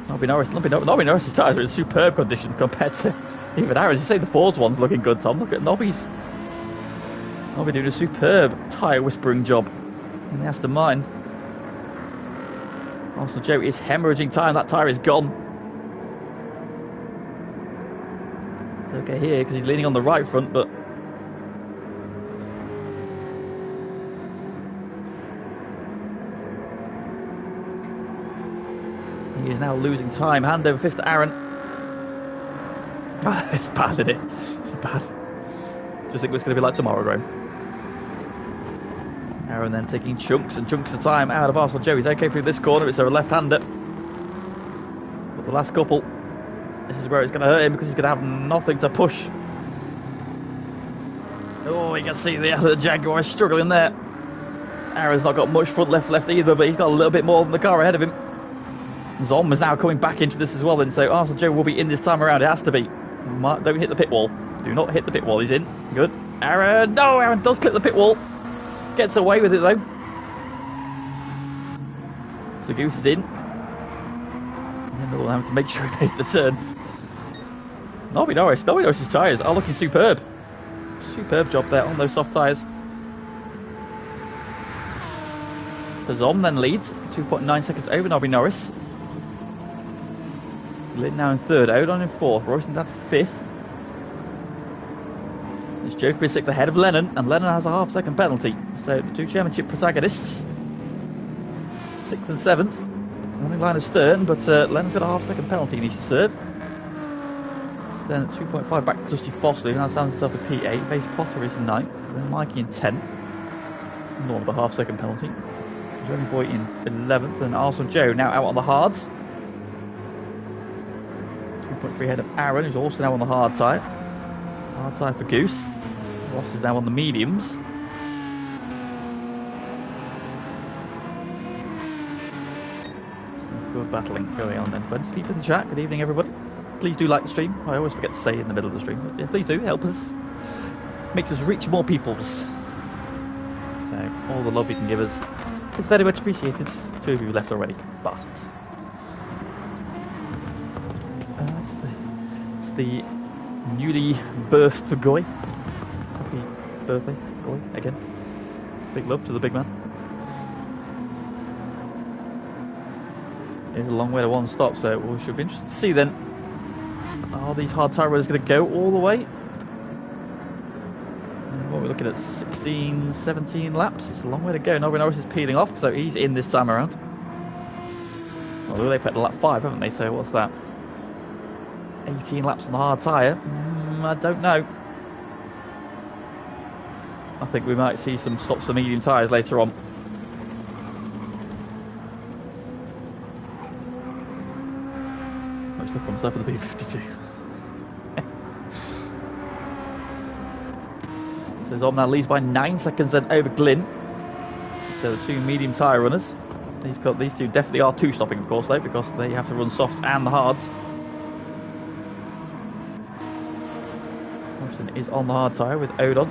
Nobby Norris's tyres are in superb condition compared to even Aaron's. You say the Ford's one's looking good, Tom. Look at Nobby's. Nobby doing a superb tyre whispering job in the Aston Martin. Arsenal Joe is hemorrhaging time. That tyre is gone. It's okay here because he's leaning on the right front, but he is now losing time. Hand over fist to Aaron. It's bad, isn't it? It's bad. Just think it's going to be like tomorrow, Graham. Aaron then taking chunks and chunks of time out of Arsenal Joe. He's okay through this corner. It's a left-hander. But the last couple, this is where it's going to hurt him because he's going to have nothing to push. Oh, you can see the Jaguar is struggling there. Aaron's not got much front left either, but he's got a little bit more than the car ahead of him. Zom is now coming back into this as well, then, so Arsenal Joe will be in this time around. It has to be. Don't hit the pit wall. Do not hit the pit wall. He's in. Good. Aaron. No, Aaron does clip the pit wall. Gets away with it though. So Goose is in. And we'll have to make sure he made the turn. Nobby Norris's tyres are looking superb. Superb job there on those soft tyres. So Zom then leads. 2.9 seconds over Nobby Norris. Glyn now in third. Odon in fourth. Royston down fifth. It's Joker in sixth ahead of Lennon, and Lennon has a half-second penalty. So the two championship protagonists, 6th and 7th, running line astern, but Lennon's got a half-second penalty he needs to serve. So then at 2.5 back to Dusty Fossley, who now stands himself at P8. Face Potter is in 9th, then Mikey in 10th. Nor of a half-second penalty. Johnny Boy in 11th, and Arsenal Joe now out on the hards. 2.3 ahead of Aaron, who's also now on the hard tyre. Hard tyre for Goose. Ross is now on the mediums. Some good battling going on then. Friends, keep in the chat. Good evening, everybody. Please do like the stream. I always forget to say in the middle of the stream. But yeah, please do help us. Makes us reach more peoples. So all the love you can give us is very much appreciated. 2 of you left already, bastards. It's the newly birthed Goy. Happy birthday, Goy, again. Big love to the big man. It's a long way to one stop, so we should be interested to see then. Are these hard tyre runners going to go all the way? And what we're looking at, 16, 17 laps. It's a long way to go. Nobby Norris is peeling off, so he's in this time around. Although they put lap 5, haven't they? So what's that? 18 laps on the hard tyre. I don't know. I think we might see some stops for medium tyres later on. Much look for myself for the B52. So Zom now leads by 9 seconds then over Glyn. So the two medium tyre runners. These two definitely are two stopping, of course, though, because they have to run soft and the hards. Is on the hard tyre with Odon.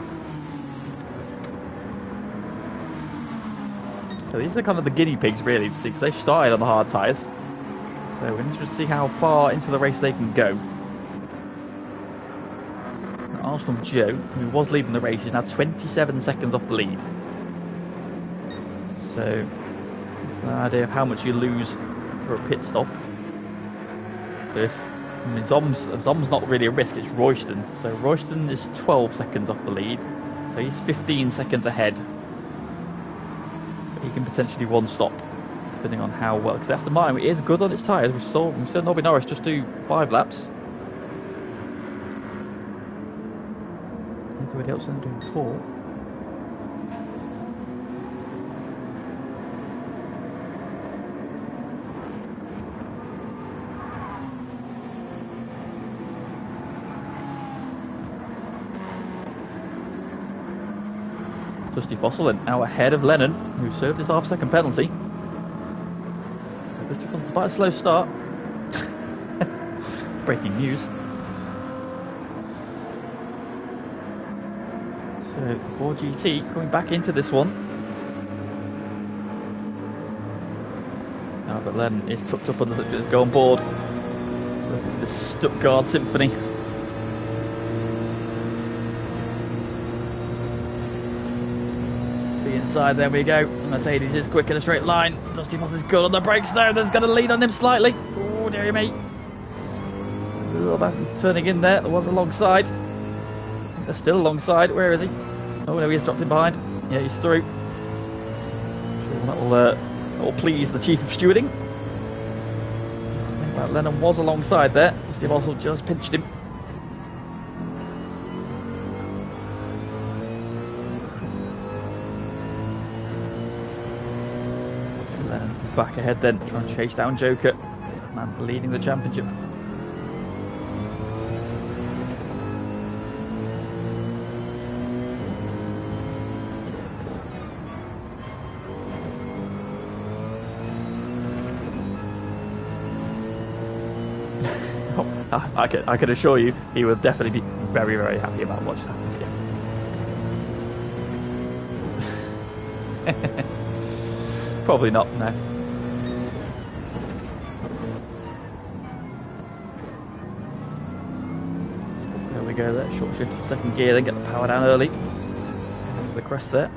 So these are kind of the guinea pigs really to see, because they've started on the hard tyres. So we're interested to see how far into the race they can go. Arsenal Joe, who was leading the race, is now 27 seconds off the lead. So it's an idea of how much you lose for a pit stop. So if Zom's not really a risk, it's Royston. So Royston is 12 seconds off the lead. So he's 15 seconds ahead. But he can potentially one stop, depending on how well. Because Aston Martin is good on its tyres. We saw Nobby Norris just do 5 laps. Everybody else then doing 4. Dusty Fossil then now ahead of Lennon, who served his half-second penalty. So Dusty Fossil's quite a slow start. Breaking news. So 4GT coming back into this one. but Lennon is tucked up on the let's go on board. The Stuttgart Symphony. The inside, there we go. Mercedes is quick in a straight line. Dusty Foss is good on the brakes though. There's going to lead on him slightly. Oh, dear me. A little bit turning in there. There was alongside. They're still alongside. Where is he? Oh no, he has dropped in behind. Yeah, he's through. Sure, that will please the Chief of Stewarding. I think that Lennon was alongside there. Steve Oswald just pinched him. Lennon back ahead then, trying to chase down Joker. Man leading the championship. I can assure you, he will definitely be very, very happy about what just happened. Yes. Probably not. No. So there we go. There, short shift to second gear, then get the power down early. The crest there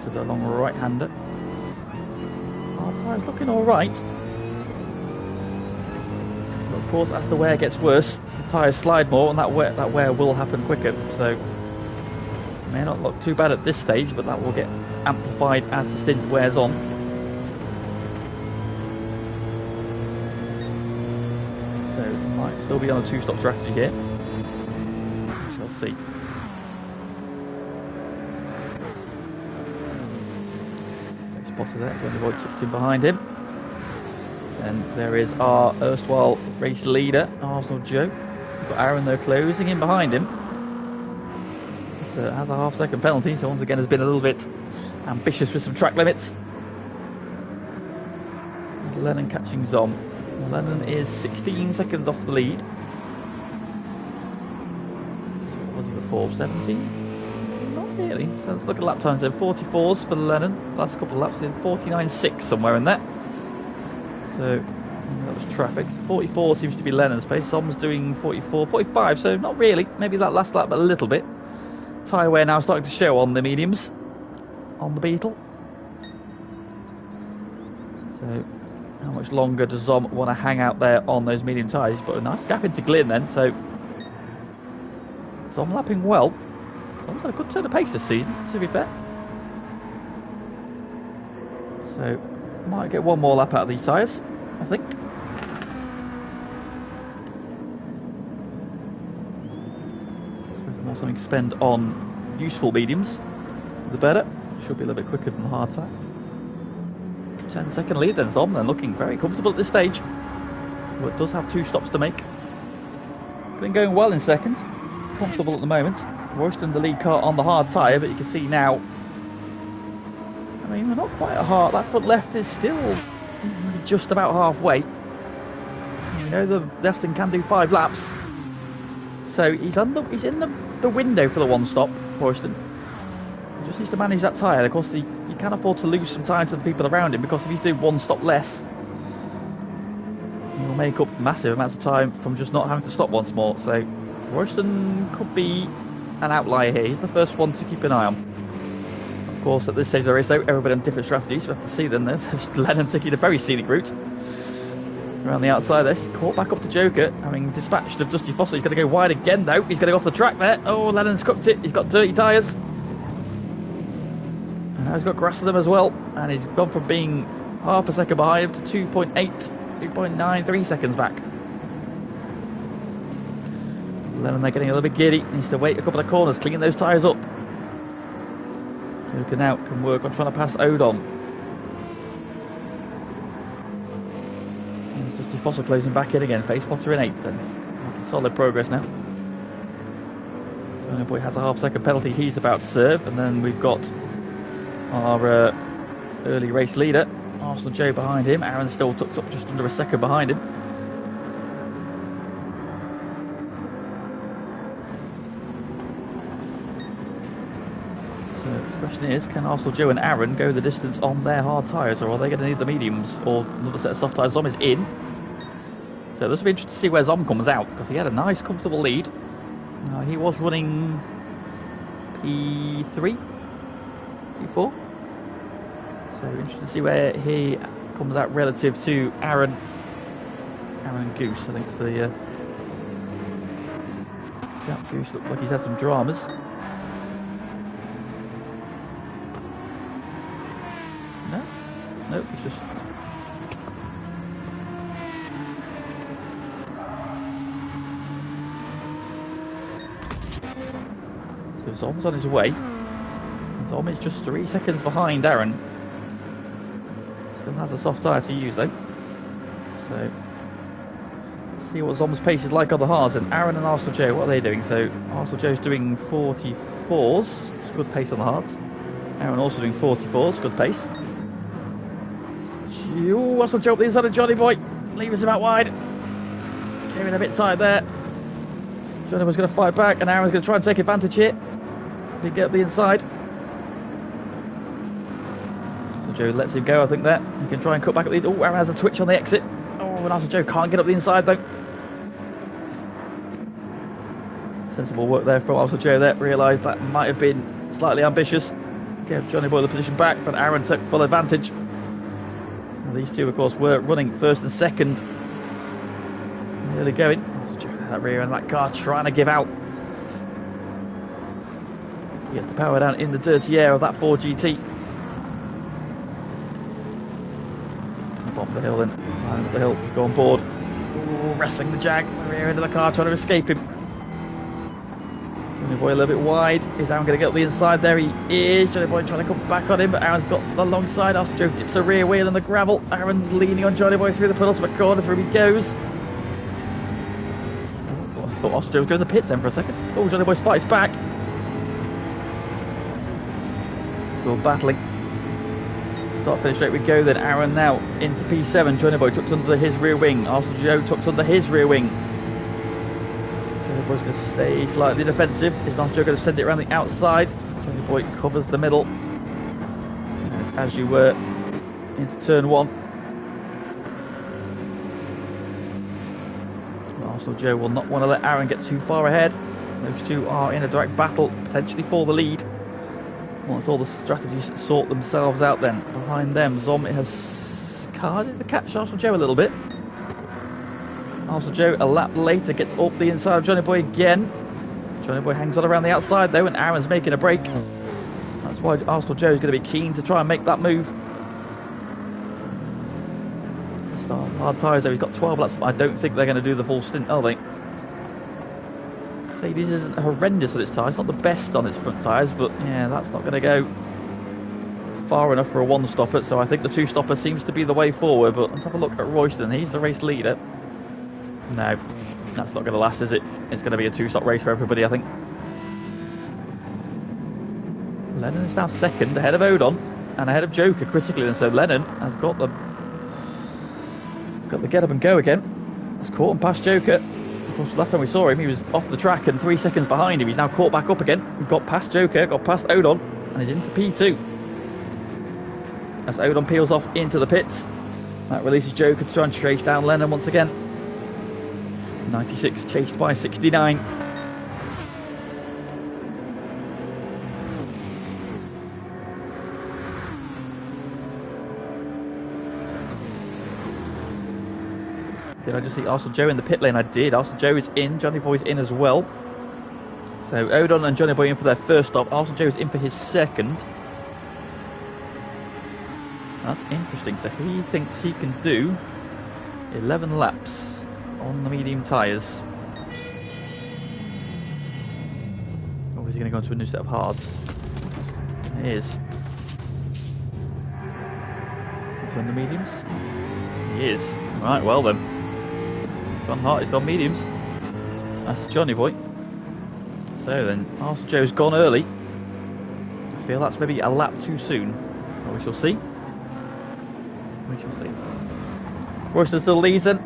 to the long right-hander. Our tyres looking all right. Of course, as the wear gets worse, the tyres slide more, and that wear will happen quicker. So, it may not look too bad at this stage, but that will get amplified as the stint wears on. So, might still be on a two-stop strategy here. We shall see. Spotter there, Johnny Boyd tucked in behind him. And there is our erstwhile race leader, Arsenal Joe. We've got Aaron though closing in behind him. So it has a half-second penalty, so once again has been a little bit ambitious with some track limits. Lennon catching Zom. Lennon is 16 seconds off the lead. So what was he before? 17? Not really. So let's look at lap times then. 44s for Lennon. Last couple of laps, 49.6 somewhere in there. So that was traffic. 44 seems to be Lennon's pace. Som's doing 44, 45, so not really. Maybe that last lap a little bit. Tyre wear now starting to show on the mediums, on the Beetle. So how much longer does Zom want to hang out there on those medium tyres? But a nice gap into Glyn then, so Zom lapping well. Zom's had a good turn of pace this season, to be fair. So might get one more lap out of these tyres, I think. I suppose the more something to spend on useful mediums, the better. Should be a little bit quicker than the hard tyre. 10-second lead then, Zom, then looking very comfortable at this stage. But it does have two stops to make. Been going well in second. Comfortable at the moment. Royston the lead car on the hard tyre, but you can see now, I mean, we're not quite at hard. That front left is still just about halfway. We know the Aston can do 5 laps, so he's in the window for the one stop. Royston, he just needs to manage that tyre. Of course, he can afford to lose some time to the people around him, because if he's doing one stop less, he'll make up massive amounts of time from just not having to stop once more. So Royston could be an outlier here. He's the first one to keep an eye on. Of course, at this stage of the race, though, everybody on different strategies. We have to see them. There's Lennon taking a very scenic route around the outside there. He's caught back up to Joker, having dispatched of Dusty Foster. He's going to go wide again, though. He's going to go off the track there. Oh, Lennon's cooked it. He's got dirty tyres. And now he's got grass to them as well. And he's gone from being half a second behind him to 2.8, 2.93 seconds back. Lennon, they're getting a little bit giddy. He needs to wait a couple of corners, clean those tyres up. Joker now can work on trying to pass Odom. And it's Dusty Foster closing back in again. Face Potter in 8th then. Making solid progress now. Johnny Boy has a half-second penalty he's about to serve. And then we've got our early race leader, Arsenal Joe, behind him. Aaron's still tucked up just under a second behind him. So Question is, can Arsenal Joe and Aaron go the distance on their hard tyres, or are they going to need the mediums or another set of soft tyres? Zom is in. So this will be interesting to see where Zom comes out, because he had a nice, comfortable lead. He was running P3, P4. So interesting to see where he comes out relative to Aaron and Goose. I think it's the Jack Goose looked like he's had some dramas. No, he's just. So Zom's on his way. Zom is just 3 seconds behind Aaron. Still has a soft tyre to use though. So let's see what Zom's pace is like on the hards. And Aaron and Arsenal Joe, what are they doing? So Arsenal Joe's doing 44s. It's good pace on the hards. Aaron also doing 44s. Good pace. Ooh, Arsenal Joe up the inside of Johnny Boy. Leaving him out wide. Came in a bit tight there. Johnny Boy's going to fight back, and Aaron's going to try and take advantage here. He get up the inside. So Joe lets him go, I think, there. He can try and cut back at the... Oh, Aaron has a twitch on the exit. Oh, and Arsenal Joe can't get up the inside, though. Sensible work there from Arsenal Joe there. Realised that might have been slightly ambitious. Gave Johnny Boy the position back, but Aaron took full advantage. And these two, of course, were running first and second. Nearly going. That rear end of that car trying to give out. He gets the power down in the dirty air of that Ford GT. Bottom of the hill then. Line up the hill. Go on board. Ooh, wrestling the Jag. The rear end of the car trying to escape him. Johnny Boy a little bit wide. Is Aaron going to get up the inside? There he is. Johnny Boy trying to come back on him, but Aaron's got the long side. Arsenal Joe dips a rear wheel in the gravel. Aaron's leaning on Johnny Boy through the penultimate corner. Through he goes. I thought Arsenal Joe was going to the pits then for a second. Oh, Johnny Boy fights back. Still battling. Start finish rate we go then. Aaron now into P7. Johnny Boy tucks under his rear wing. Arsenal Joe tucks under his rear wing. Johnny Boy's going to stay slightly defensive. Is Arsenal Joe going to send it around the outside? Johnny Boy covers the middle. As you were into turn 1. Arsenal Joe will not want to let Aaron get too far ahead. Those two are in a direct battle, potentially for the lead. Once all the strategies sort themselves out then. Behind them, Zom has carded to catch Arsenal Joe a little bit. Arsenal Joe, a lap later, gets up the inside of Johnny Boy again. Johnny Boy hangs on around the outside though, and Aaron's making a break. That's why Arsenal Joe is going to be keen to try and make that move. Hard tyres though, he's got 12 laps. I don't think they're going to do the full stint, are they? Mercedes isn't horrendous on its tyres, not the best on its front tyres, but yeah, that's not going to go far enough for a one-stopper, so I think the two-stopper seems to be the way forward. But let's have a look at Royston. He's the race leader. No, that's not going to last, is it? It's going to be a two-stop race for everybody, I think. Lennon is now second, ahead of Odon and ahead of Joker critically, and so Lennon has got the get up and go again. He's caught and past Joker. Of course, last time we saw him, he was off the track and 3 seconds behind him. He's now caught back up again. We've got past Joker, got past Odon, and he's into P2. As Odon peels off into the pits, that releases Joker to try and chase down Lennon once again. 96 chased by 69. Did I just see Arsenal Joe in the pit lane? I did. Arsenal Joe is in. Johnny Boy's in as well. So Odon and Johnny Boy in for their first stop. Arsenal Joe is in for his second. That's interesting. So he thinks he can do 11 laps on the medium tyres. Or is he going to go into a new set of hards? He is. He's on the mediums? He is. Right, well then. He's gone hard, he's gone mediums. That's Johnny Boy. So then, Arsenal Joe's gone early. I feel that's maybe a lap too soon. But we shall see. We shall see. Royston still leads then.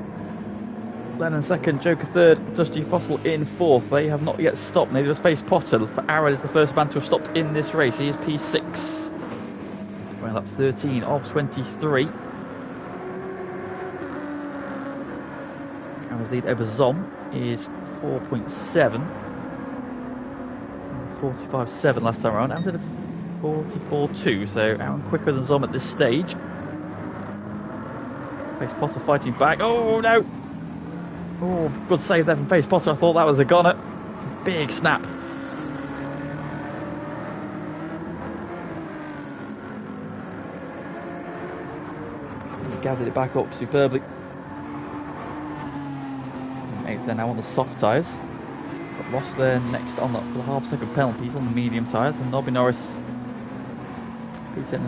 Lennon second, Joker third, Dusty Fossil in fourth. They have not yet stopped. Neither has Face Potter. Aaron is the first man to have stopped in this race. He is P6. Well, that's 13 of 23. Aaron's lead over Zom is 4.7. 45.7 last time around. Aaron did a 44.2, so Aaron quicker than Zom at this stage. Face Potter fighting back. Oh no! Oh, good save there from Face Potter. I thought that was a goner. Big snap. He gathered it back up superbly. Eighth there now on the soft tyres. Got Ross there next on the half-second penalties on the medium tyres. And Nobby Norris.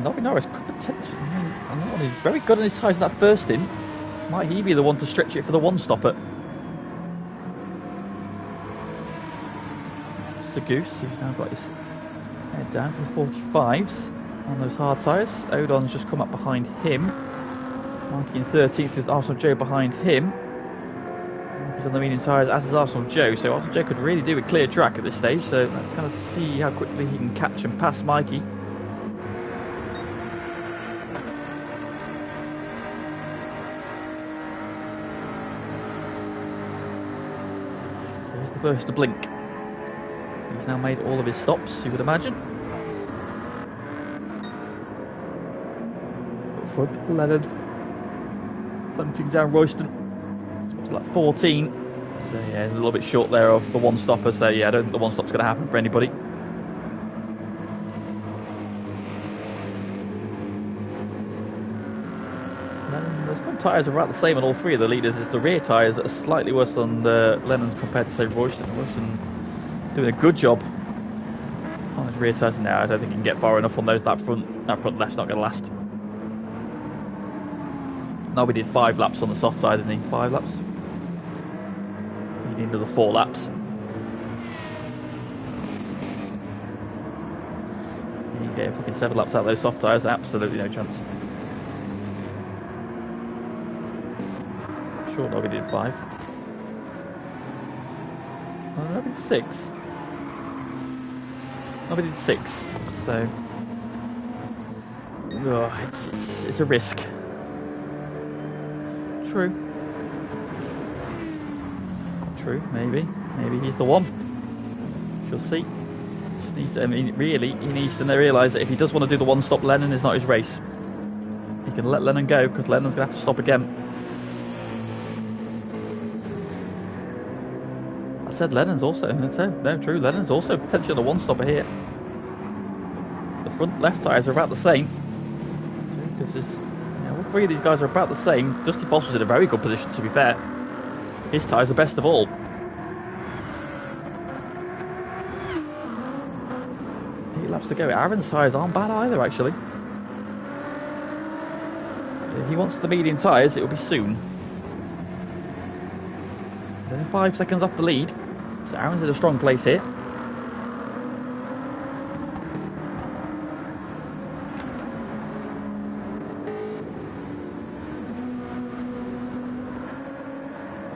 Nobby Norris could potentially. I don't know, he's very good on his tyres in that first stint. Might he be the one to stretch it for the one-stopper? Sir Goose, who's now got his head down to the 45s on those hard tyres. Odon's just come up behind him. Marking 13th with Arsenal Joe behind him. He's on the medium tyres, as is Arsenal Joe. So Arsenal Joe could really do a clear track at this stage. So let's kind of see how quickly he can catch and pass Mikey. The first to blink. He's now made all of his stops, you would imagine. Up front, Leonard hunting down Royston. It's got to like 14. So yeah, he's a little bit short there of the one stopper. So yeah, I don't think the one stop's going to happen for anybody. The front tyres are about the same on all three of the leaders. It's the rear tyres that are slightly worse on the Lennon's compared to say Royston. Royston doing a good job on his rear tyres now. I don't think he can get far enough on those. That front left's not going to last. No, we did 5 laps on the soft side, didn't he? 5 laps. You need another 4 laps. You get fucking 7 laps out of those soft tyres. Absolutely no chance. Short Nobby did 5. Oh, Nobby did 6. Nobby did 6. So, it's a risk. True. Maybe he's the one. She'll see. Just needs to, really, he needs to realise that if he does want to do the one-stop, Lennon is not his race. He can let Lennon go because Lennon's going to have to stop again. I said Lennon's also. No, true. Lennon's also potentially on a one-stopper here. The front left tyres are about the same. Because all 3 of these guys are about the same. Dusty Foss was in a very good position, to be fair. His tyres are best of all. 8 laps to go. Aaron's tyres aren't bad either, actually. If he wants the medium tyres, it will be soon. He's only 5 seconds off the lead. So Aaron's in a strong place here.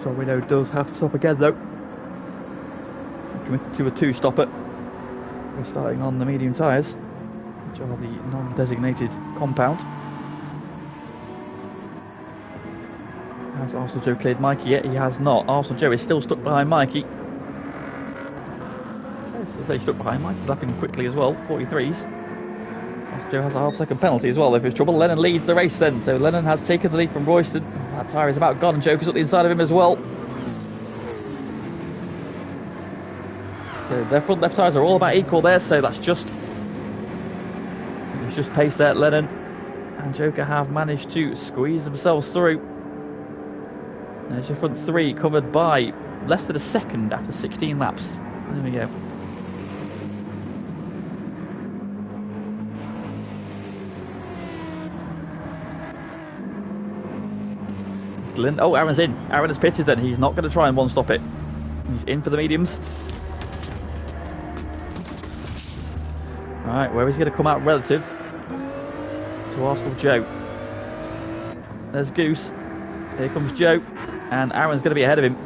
So we know does have to stop again though. Committed to a 2-stopper. We're starting on the medium tyres, which are the non-designated compound. Has Arsenal Joe cleared Mikey yet? He has not. Arsenal Joe is still stuck behind Mikey. So they stuck behind Mikey. He's lapping quickly as well. 43s. Arsenal Joe has a half-second penalty as well. If there's trouble, Lennon leads the race then. So Lennon has taken the lead from Royston. That tyre is about gone, and Joker's up the inside of him as well. So their front left tyres are all about equal there, so that's just... It's just pace there. Lennon and Joker have managed to squeeze themselves through. There's your front 3 covered by less than a second after 16 laps. There we go. Oh, Aaron's in. Aaron has pitted then. He's not going to try and one-stop it. He's in for the mediums. Alright, where is he going to come out relative to Arsenal Joe? There's Goose. Here comes Joe. and Aaron's going to be ahead of him.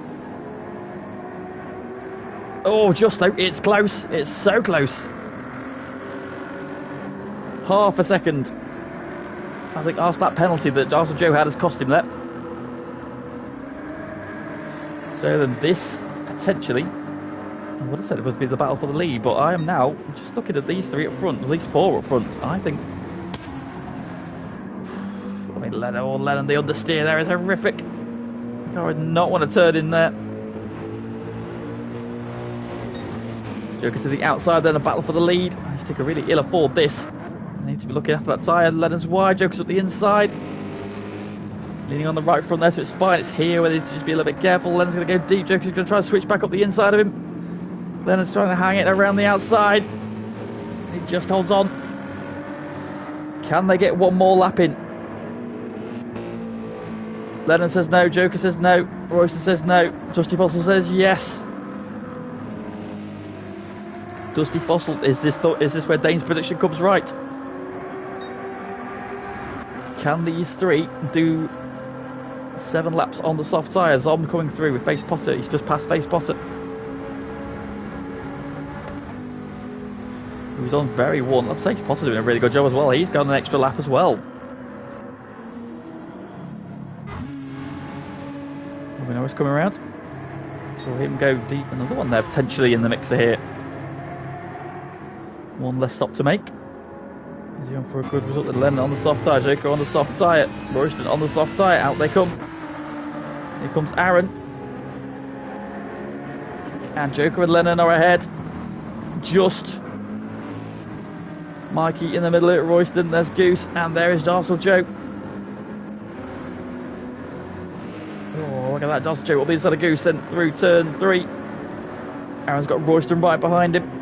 Oh, just though, it's close. It's so close. Half a second. I think after that penalty that Arsenal Joe had has cost him that. So then this potentially, I would have said it would be the battle for the lead, but I am now just looking at these three up front, at least four up front. I think, I mean, Lennon, the understeer there is horrific. I would not want to turn in there. Joker to the outside, then a battle for the lead. I think I really ill afford this. I need to be looking after that tyre. Lennon's wide, Joker's up the inside. Leaning on the right front there, so it's fine. It's here where they need to just be a little bit careful. Lennon's going to go deep. Joker's going to try to switch back up the inside of him. Lennon's trying to hang it around the outside. He just holds on. Can they get one more lap in? Lennon says no. Joker says no. Royston says no. Dusty Fossil says yes. Dusty Fossil, is this where Dane's prediction comes right? Can these three do 7 laps on the soft tyres? Zom coming through with Face Potter. He's just past Face Potter. He was on very one. I'd say Potter doing a really good job as well. He's got an extra lap as well. We know he's coming around. Saw him go deep. Another one there potentially in the mixer here. One less stop to make. Is he on for a good result with Lennon on the soft tyre? Joker on the soft tyre. Royston on the soft tyre. Out they come. Here comes Aaron. And Joker and Lennon are ahead. Just. Mikey in the middle at Royston. There's Goose. And there is Darcel Joe. Oh, look at that. Darcel Joe up the inside of Goose. Then through turn 3. Aaron's got Royston right behind him.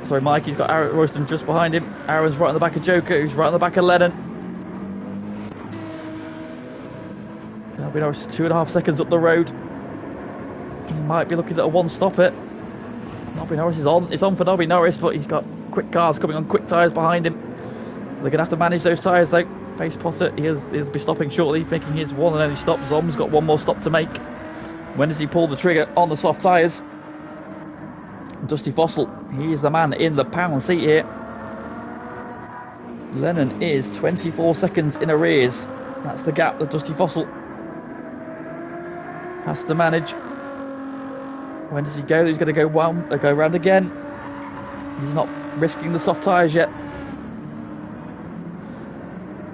Sorry, Mikey's got Royston just behind him. Aaron's right on the back of Joker, who's right on the back of Lennon. Nobby Norris 2.5 seconds up the road. He might be looking at a one-stopper. Nobby Norris is on. It's on for Nobby Norris, but he's got quick cars coming on quick tyres behind him. They're going to have to manage those tyres though. Face Potter, he'll be stopping shortly, making his one and only stop. Zom's got one more stop to make. When does he pull the trigger on the soft tyres? Dusty Fossil, he's the man in the pound seat here. Lennon is 24 seconds in arrears. That's the gap that Dusty Fossil has to manage. When does he go? He's going to go round again. He's not risking the soft tyres yet.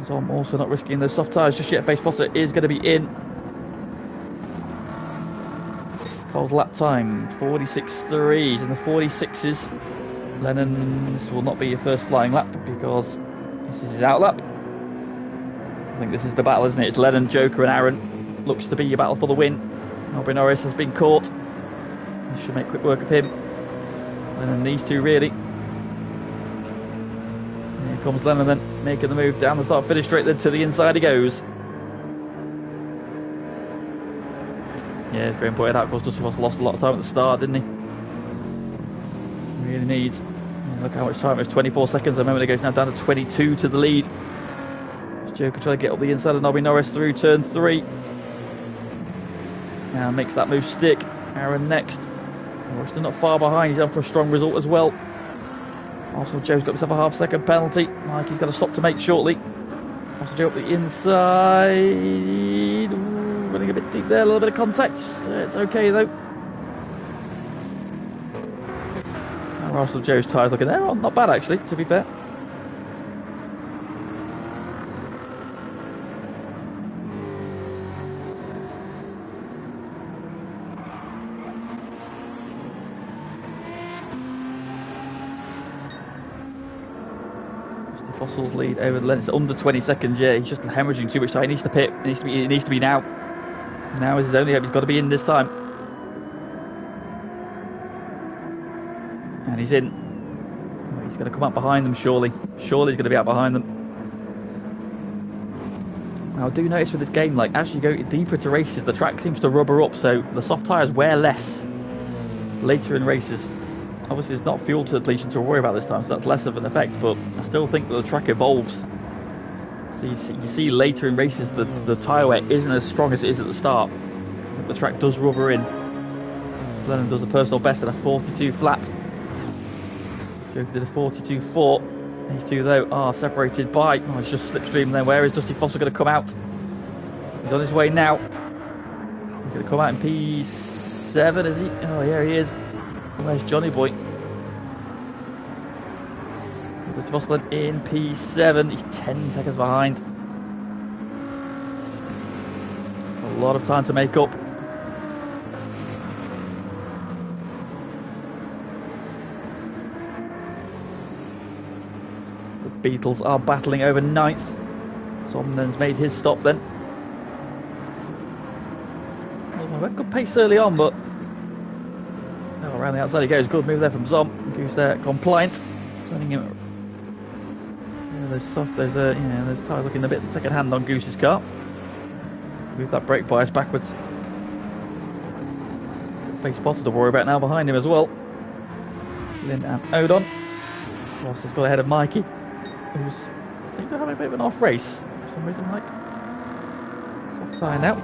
So I'm also not risking those soft tyres just yet. Face Potter is going to be in. Cole's lap time 46.3. He's in the 46s. Lennon, this will not be your first flying lap because this is his out lap. I think this is the battle, isn't it? It's Lennon, Joker and Aaron. Looks to be your battle for the win. Nobby Norris has been caught. This should make quick work of him. Lennon, these two really. Here comes Lennon then, making the move down the start finish straight, then to the inside he goes. Yeah, as Graham pointed out, of course, Dusty Fossil lost a lot of time at the start, didn't he? Really needs. Look how much time it was, 24 seconds a moment ago. It's now down to 22 to the lead. Joker trying to get up the inside of Nobby Norris through turn 3. Now makes that move stick. Aaron next. Royston not far behind. He's on for a strong result as well. Also, Joe's got himself a half-second penalty. Mikey's got a stop to make shortly. Also, Joe up the inside. Ooh, running a bit deep there. A little bit of contact. It's okay though. Now Russell Joe's tyres looking there. Oh, not bad actually, to be fair. Fossil's lead over the Lennon. It's under 20 seconds. Yeah, he's just hemorrhaging too much time. He needs to pit. It needs to be now. Now is his only hope. He's got to be in this time. And he's in. He's going to come out behind them surely. Surely he's going to be out behind them. Now I do notice with this game, like as you go deeper into races, the track seems to rubber up, so the soft tyres wear less later in races. Obviously it's not fuel to depletion to worry about this time, so that's less of an effect, but I still think that the track evolves. So you see later in races the tyre wear isn't as strong as it is at the start. the track does rubber in. Lennon does a personal best at a 42 flat. Joker did a 42.4. These two though are separated by, it's just slipstream there. Where is Dusty Fossil going to come out? He's on his way now. He's going to come out in P7, is he? Oh yeah, he is. Where's Johnny Boy? Dusty Fossil in P7. He's 10 seconds behind. It's a lot of time to make up. The Beatles are battling over 9th. Somnen's made his stop then. Well, good pace early on, but around the outside he goes. Good move there from Zom. Goose there, compliant. Turning him. Those tyres looking a bit second hand on Goose's car. Move that brake bias backwards. Face spotter to worry about now behind him as well. Lynn and Odon. Ross has got ahead of Mikey, who's seems to have a bit of an off race for some reason. Mike, soft tyre now.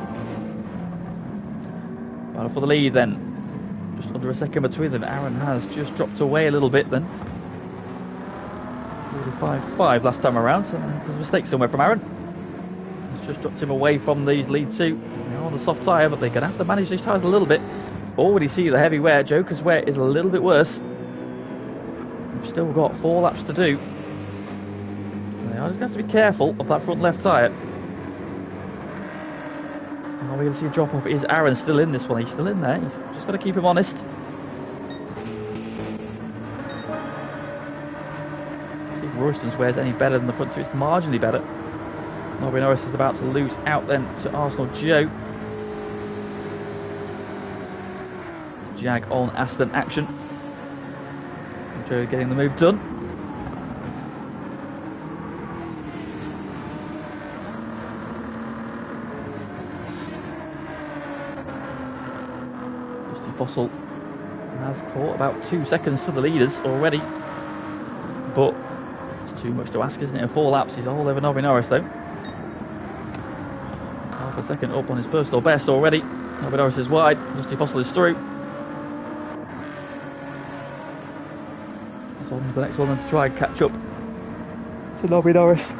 Battle for the lead then. Just under a second between them. Aaron has just dropped away a little bit then. 45.5 last time around, so there's a mistake somewhere from Aaron. He's just dropped him away from these lead two. They're on the soft tyre, but they're going to have to manage these tyres a little bit. Already see the heavy wear. Joker's wear is a little bit worse. We've still got 4 laps to do. So they are just going to have to be careful of that front left tyre. Are we going to see a drop off? Is Aaron still in this one? He's still in there. He's just got to keep him honest. See if Royston's wear is any better than the front two. It's marginally better. Nobby Norris is about to lose out then to Arsenal Joe. Jag on Aston action. Joe getting the move done. Dusty Fossil has caught about 2 seconds to the leaders already, but it's too much to ask, isn't it? In 4 laps, he's all over Nobby Norris though. Half a second up on his personal best already. Nobby Norris is wide. Dusty Fossil is through. On the next one then to try and catch up to Nobby Norris.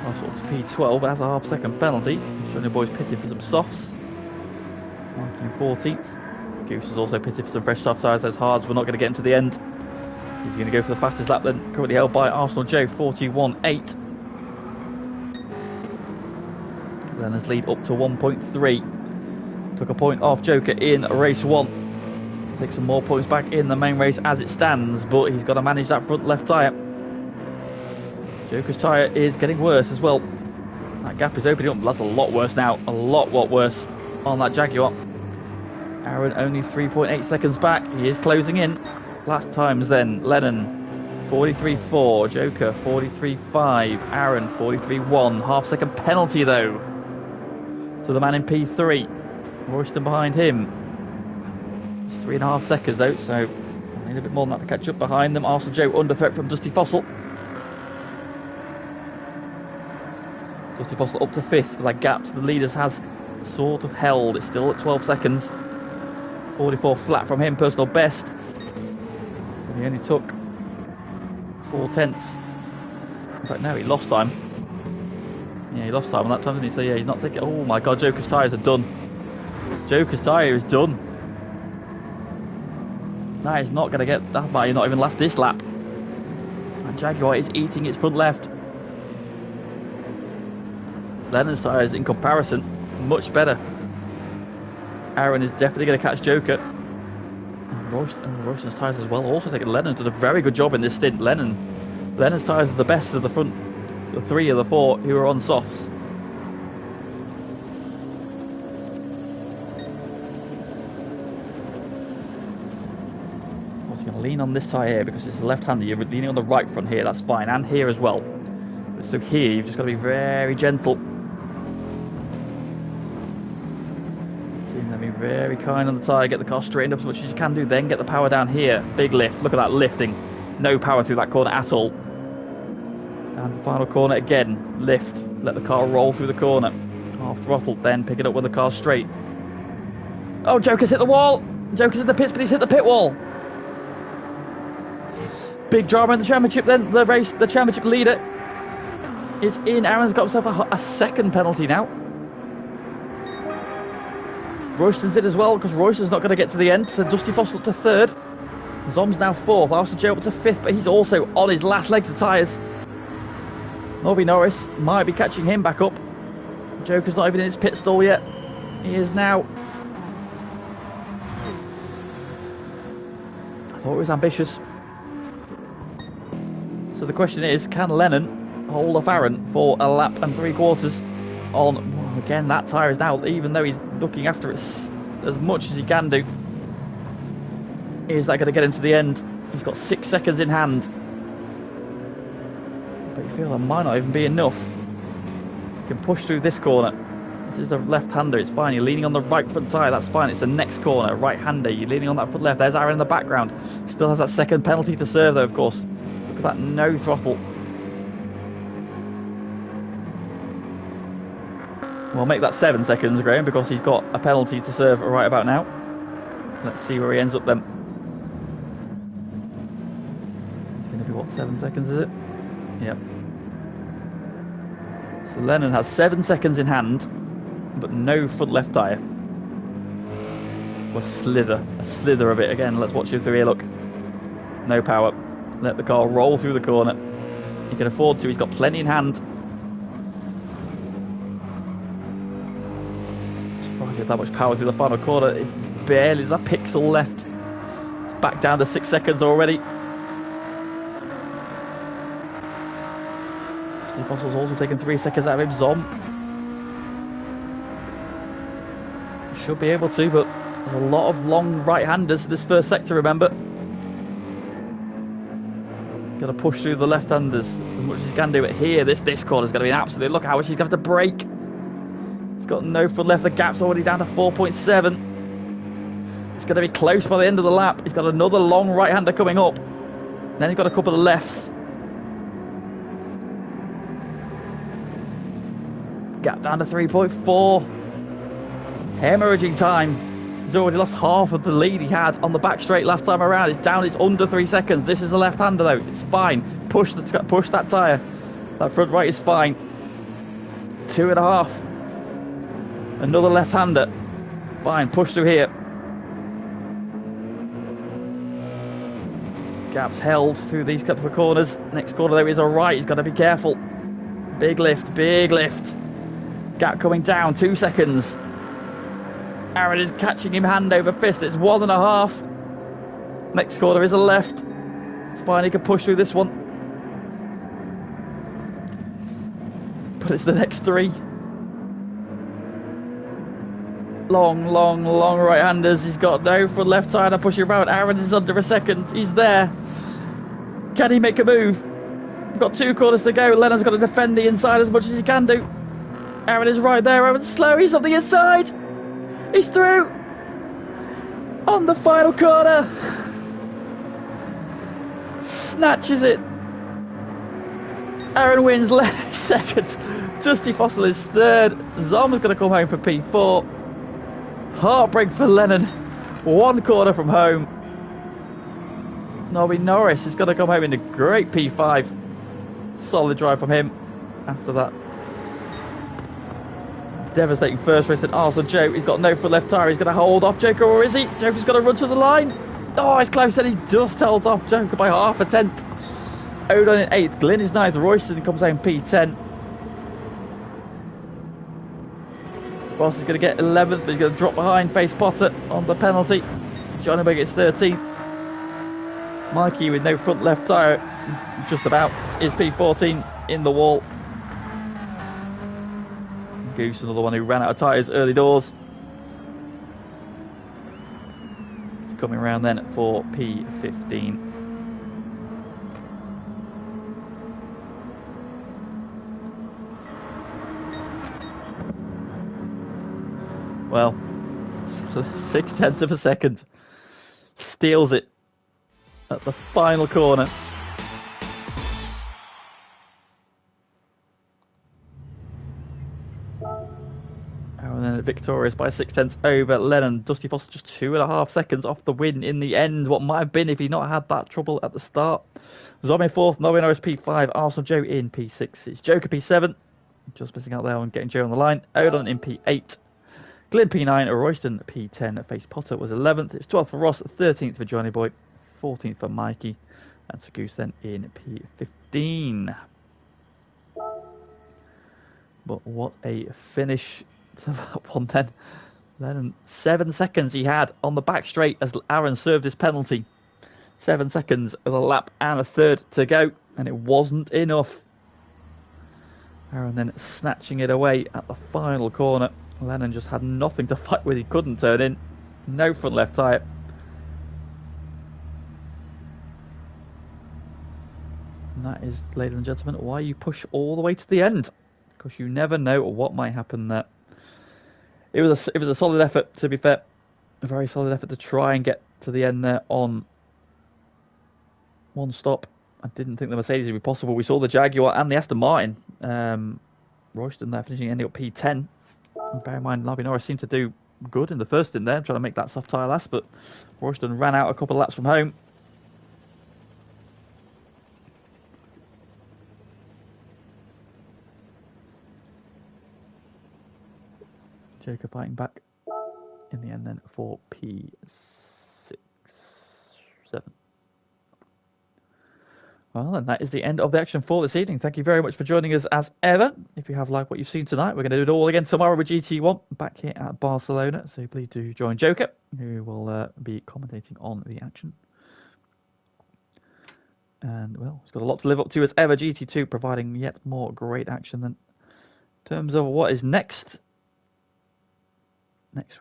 Also up to P12, but has a half-second penalty. Johnny Boy's pitted for some softs. Marking 14th. Goose is also pitted for some fresh soft tyres. Those hards were not going to get him to the end. He's going to go for the fastest lap then. Currently held by Arsenal Joe, 41.8. Leonard's lead up to 1.3. Took a point off Joker in race 1. Take some more points back in the main race as it stands, but he's got to manage that front left tyre. Joker's tyre is getting worse as well. That gap is opening up. That's a lot worse now. A lot worse on that Jaguar. Aaron only 3.8 seconds back. He is closing in. Last times then, Lennon 43.4, Joker 43.5, Aaron 43.1. Half-second penalty though to the man in P3. Royston behind him. It's 3.5 seconds though, so I need a bit more than that to catch up behind them. Arsenal Joe under threat from Dusty Fossil. Dusty Fossil up to 5th. That gap to the leaders has sort of held. It's still at 12 seconds. 44 flat from him, personal best. But he only took 4/10. In fact, no, he lost time. Yeah, he lost time on that time, didn't he? So yeah, he's not taking. Oh my God, Joker's tyres are done. Joker's tyre is done. That is not going to get. That might not even last this lap. And Jaguar is eating its front left. Lennon's tyres, in comparison, much better. Aaron is definitely going to catch Joker. Royston's tyres as well. Also taking Lennon's done a very good job in this stint. Lennon's tyres are the best of the front 3 of the 4 who are on softs. I'm going to lean on this tyre here because it's a left-hander. You're leaning on the right front here, that's fine, and here as well. But so here, you've just got to be very gentle. Be very kind on the tyre, get the car straightened up as much as you can do, then get the power down here. Big lift, look at that lifting. no power through that corner at all. And the final corner again, lift, let the car roll through the corner. Half throttle, then pick it up when the car's straight. Oh, Joker's hit the wall! Joker's in the pits, but he's hit the pit wall. Big drama in the championship then. The race, the championship leader is in. Aaron's got himself a second penalty now. Royston's in as well, because Royston's not going to get to the end. So Dusty Fossil up to third. Zom's now fourth. Arsenal Joe up to fifth, but he's also on his last legs of tyres. Nobby Norris might be catching him back up. Joker's not even in his pit stall yet. He is now. I thought it was ambitious. So the question is, can Lennon hold off Aaron for a lap and 3/4 on, well, again, that tyre is now, even though he's looking after it as much as he can do, is that going to get him to the end? He's got 6 seconds in hand. But you feel that might not even be enough. You can push through this corner. This is the left-hander, it's fine. You're leaning on the right front tyre, that's fine. It's the next corner, right-hander. You're leaning on that front left. There's Aaron in the background. Still has that second penalty to serve, though, of course. Look at that no throttle. We'll make that 7 seconds, Graham, because he's got a penalty to serve right about now. Let's see where he ends up then. It's going to be, what, 7 seconds, is it? Yep. So Lennon has 7 seconds in hand, but no front left tyre. A slither of it. Again, let's watch him through here, look. No power. Let the car roll through the corner. He can afford to, he's got plenty in hand. Surprised he had that much power through the final corner. It barely, there's a pixel left. It's back down to 6 seconds already. Steve Fossil's also taken 3 seconds out of him. Zom should be able to, but there's a lot of long right-handers in this first sector, remember. Going to push through the left-handers as much as he can do it here. This corner is going to be an absolute, look how much he's going to have to brake. He's got no front left, the gap's already down to 4.7. It's going to be close by the end of the lap. He's got another long right-hander coming up. Then he's got a couple of lefts. Gap down to 3.4. Hemorrhaging time. He's already lost half of the lead he had on the back straight last time around. It's down, it's under 3 seconds. This is the left-hander though, it's fine. Push that tyre. That front right is fine. 2.5. Another left-hander. Fine, push through here. Gap's held through these couple of corners. Next corner though is alright, he's got to be careful. Big lift, big lift. Gap coming down, 2 seconds. Aaron is catching him hand over fist. It's 1.5. Next corner is a left. It's fine, he can push through this one. But it's the next 3. Long right-handers. He's got no front left tyre to push him around. Aaron is under a second. He's there. Can he make a move? We've got 2 corners to go. Lennon's got to defend the inside as much as he can do. Aaron is right there. Aaron's slow. He's on the inside. He's through. On the final corner. Snatches it. Aaron wins. Lennon second. Dusty Fossil is third. Zom's going to come home for P4. Heartbreak for Lennon. 1 corner from home. Nobby Norris is going to come home in a great P5. Solid drive from him after that devastating first race at Arsenal Joe. He's got no front left tyre. He's going to hold off Joker, or is he? Joker's got to run to the line. Oh, it's close, and he just held off Joker by 1/2 tenth. Odon in 8th. Glynn is 9th. Royston comes home P10. Ross is going to get 11th, but he's going to drop behind Face Potter on the penalty. Johnny Big gets 13th. Mikey with no front left tyre, just about, is P14 in the wall. Goose, another one who ran out of tyres early doors. It's coming around then for P15. Well, 0.6 of a second. Steals it at the final corner. then victorious by 6/10 over Lennon. Dusty Fossil just 2.5 seconds off the win in the end. What might have been if he not had that trouble at the start. Zombie 4th, Noah Norris P5, Arsenal Joe in P6. It's Joker P7, just missing out there on getting Joe on the line. Odon in P8. Glyn P9, Royston P10. Face Potter was 11th. It's 12th for Ross, 13th for Johnny Boy, 14th for Mikey, and Sagoose then in P15. But what a finish to that one then. Then 7 seconds he had on the back straight as Aaron served his penalty. 7 seconds with a lap and a third to go, and it wasn't enough. Aaron then snatching it away at the final corner. Lennon just had nothing to fight with. He couldn't turn in. No front left tyre. And that is, ladies and gentlemen, why you push all the way to the end. Because you never know what might happen there. It was a solid effort, to be fair. A very solid effort to try and get to the end there on one stop. I didn't think the Mercedes would be possible. We saw the Jaguar and the Aston Martin. Royston there finishing, ending up P10. And bear in mind, Lavi Norris seemed to do good in the first stint there, trying to make that soft tyre last, but Royston ran out a couple of laps from home. Joker fighting back in the end then for P6, 7. Well, and that is the end of the action for this evening. Thank you very much for joining us as ever. If you have liked what you've seen tonight, we're going to do it all again tomorrow with GT1 back here at Barcelona. So please do join Joker, who will be commentating on the action. And, well, he's got a lot to live up to as ever. GT2 providing yet more great action. Then, in terms of what is next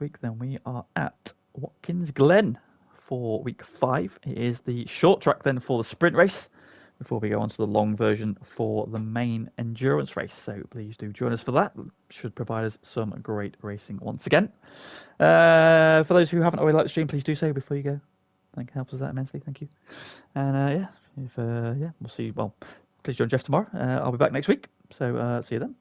week, then we are at Watkins Glen for week 5. It is the short track then for the sprint race, before we go on to the long version for the main endurance race. So please do join us for that. Should provide us some great racing once again. For those who haven't already liked the stream, please do so before you go. I think it helps us out immensely. Thank you. And we'll see. Well, please join Jeff tomorrow. I'll be back next week. So see you then.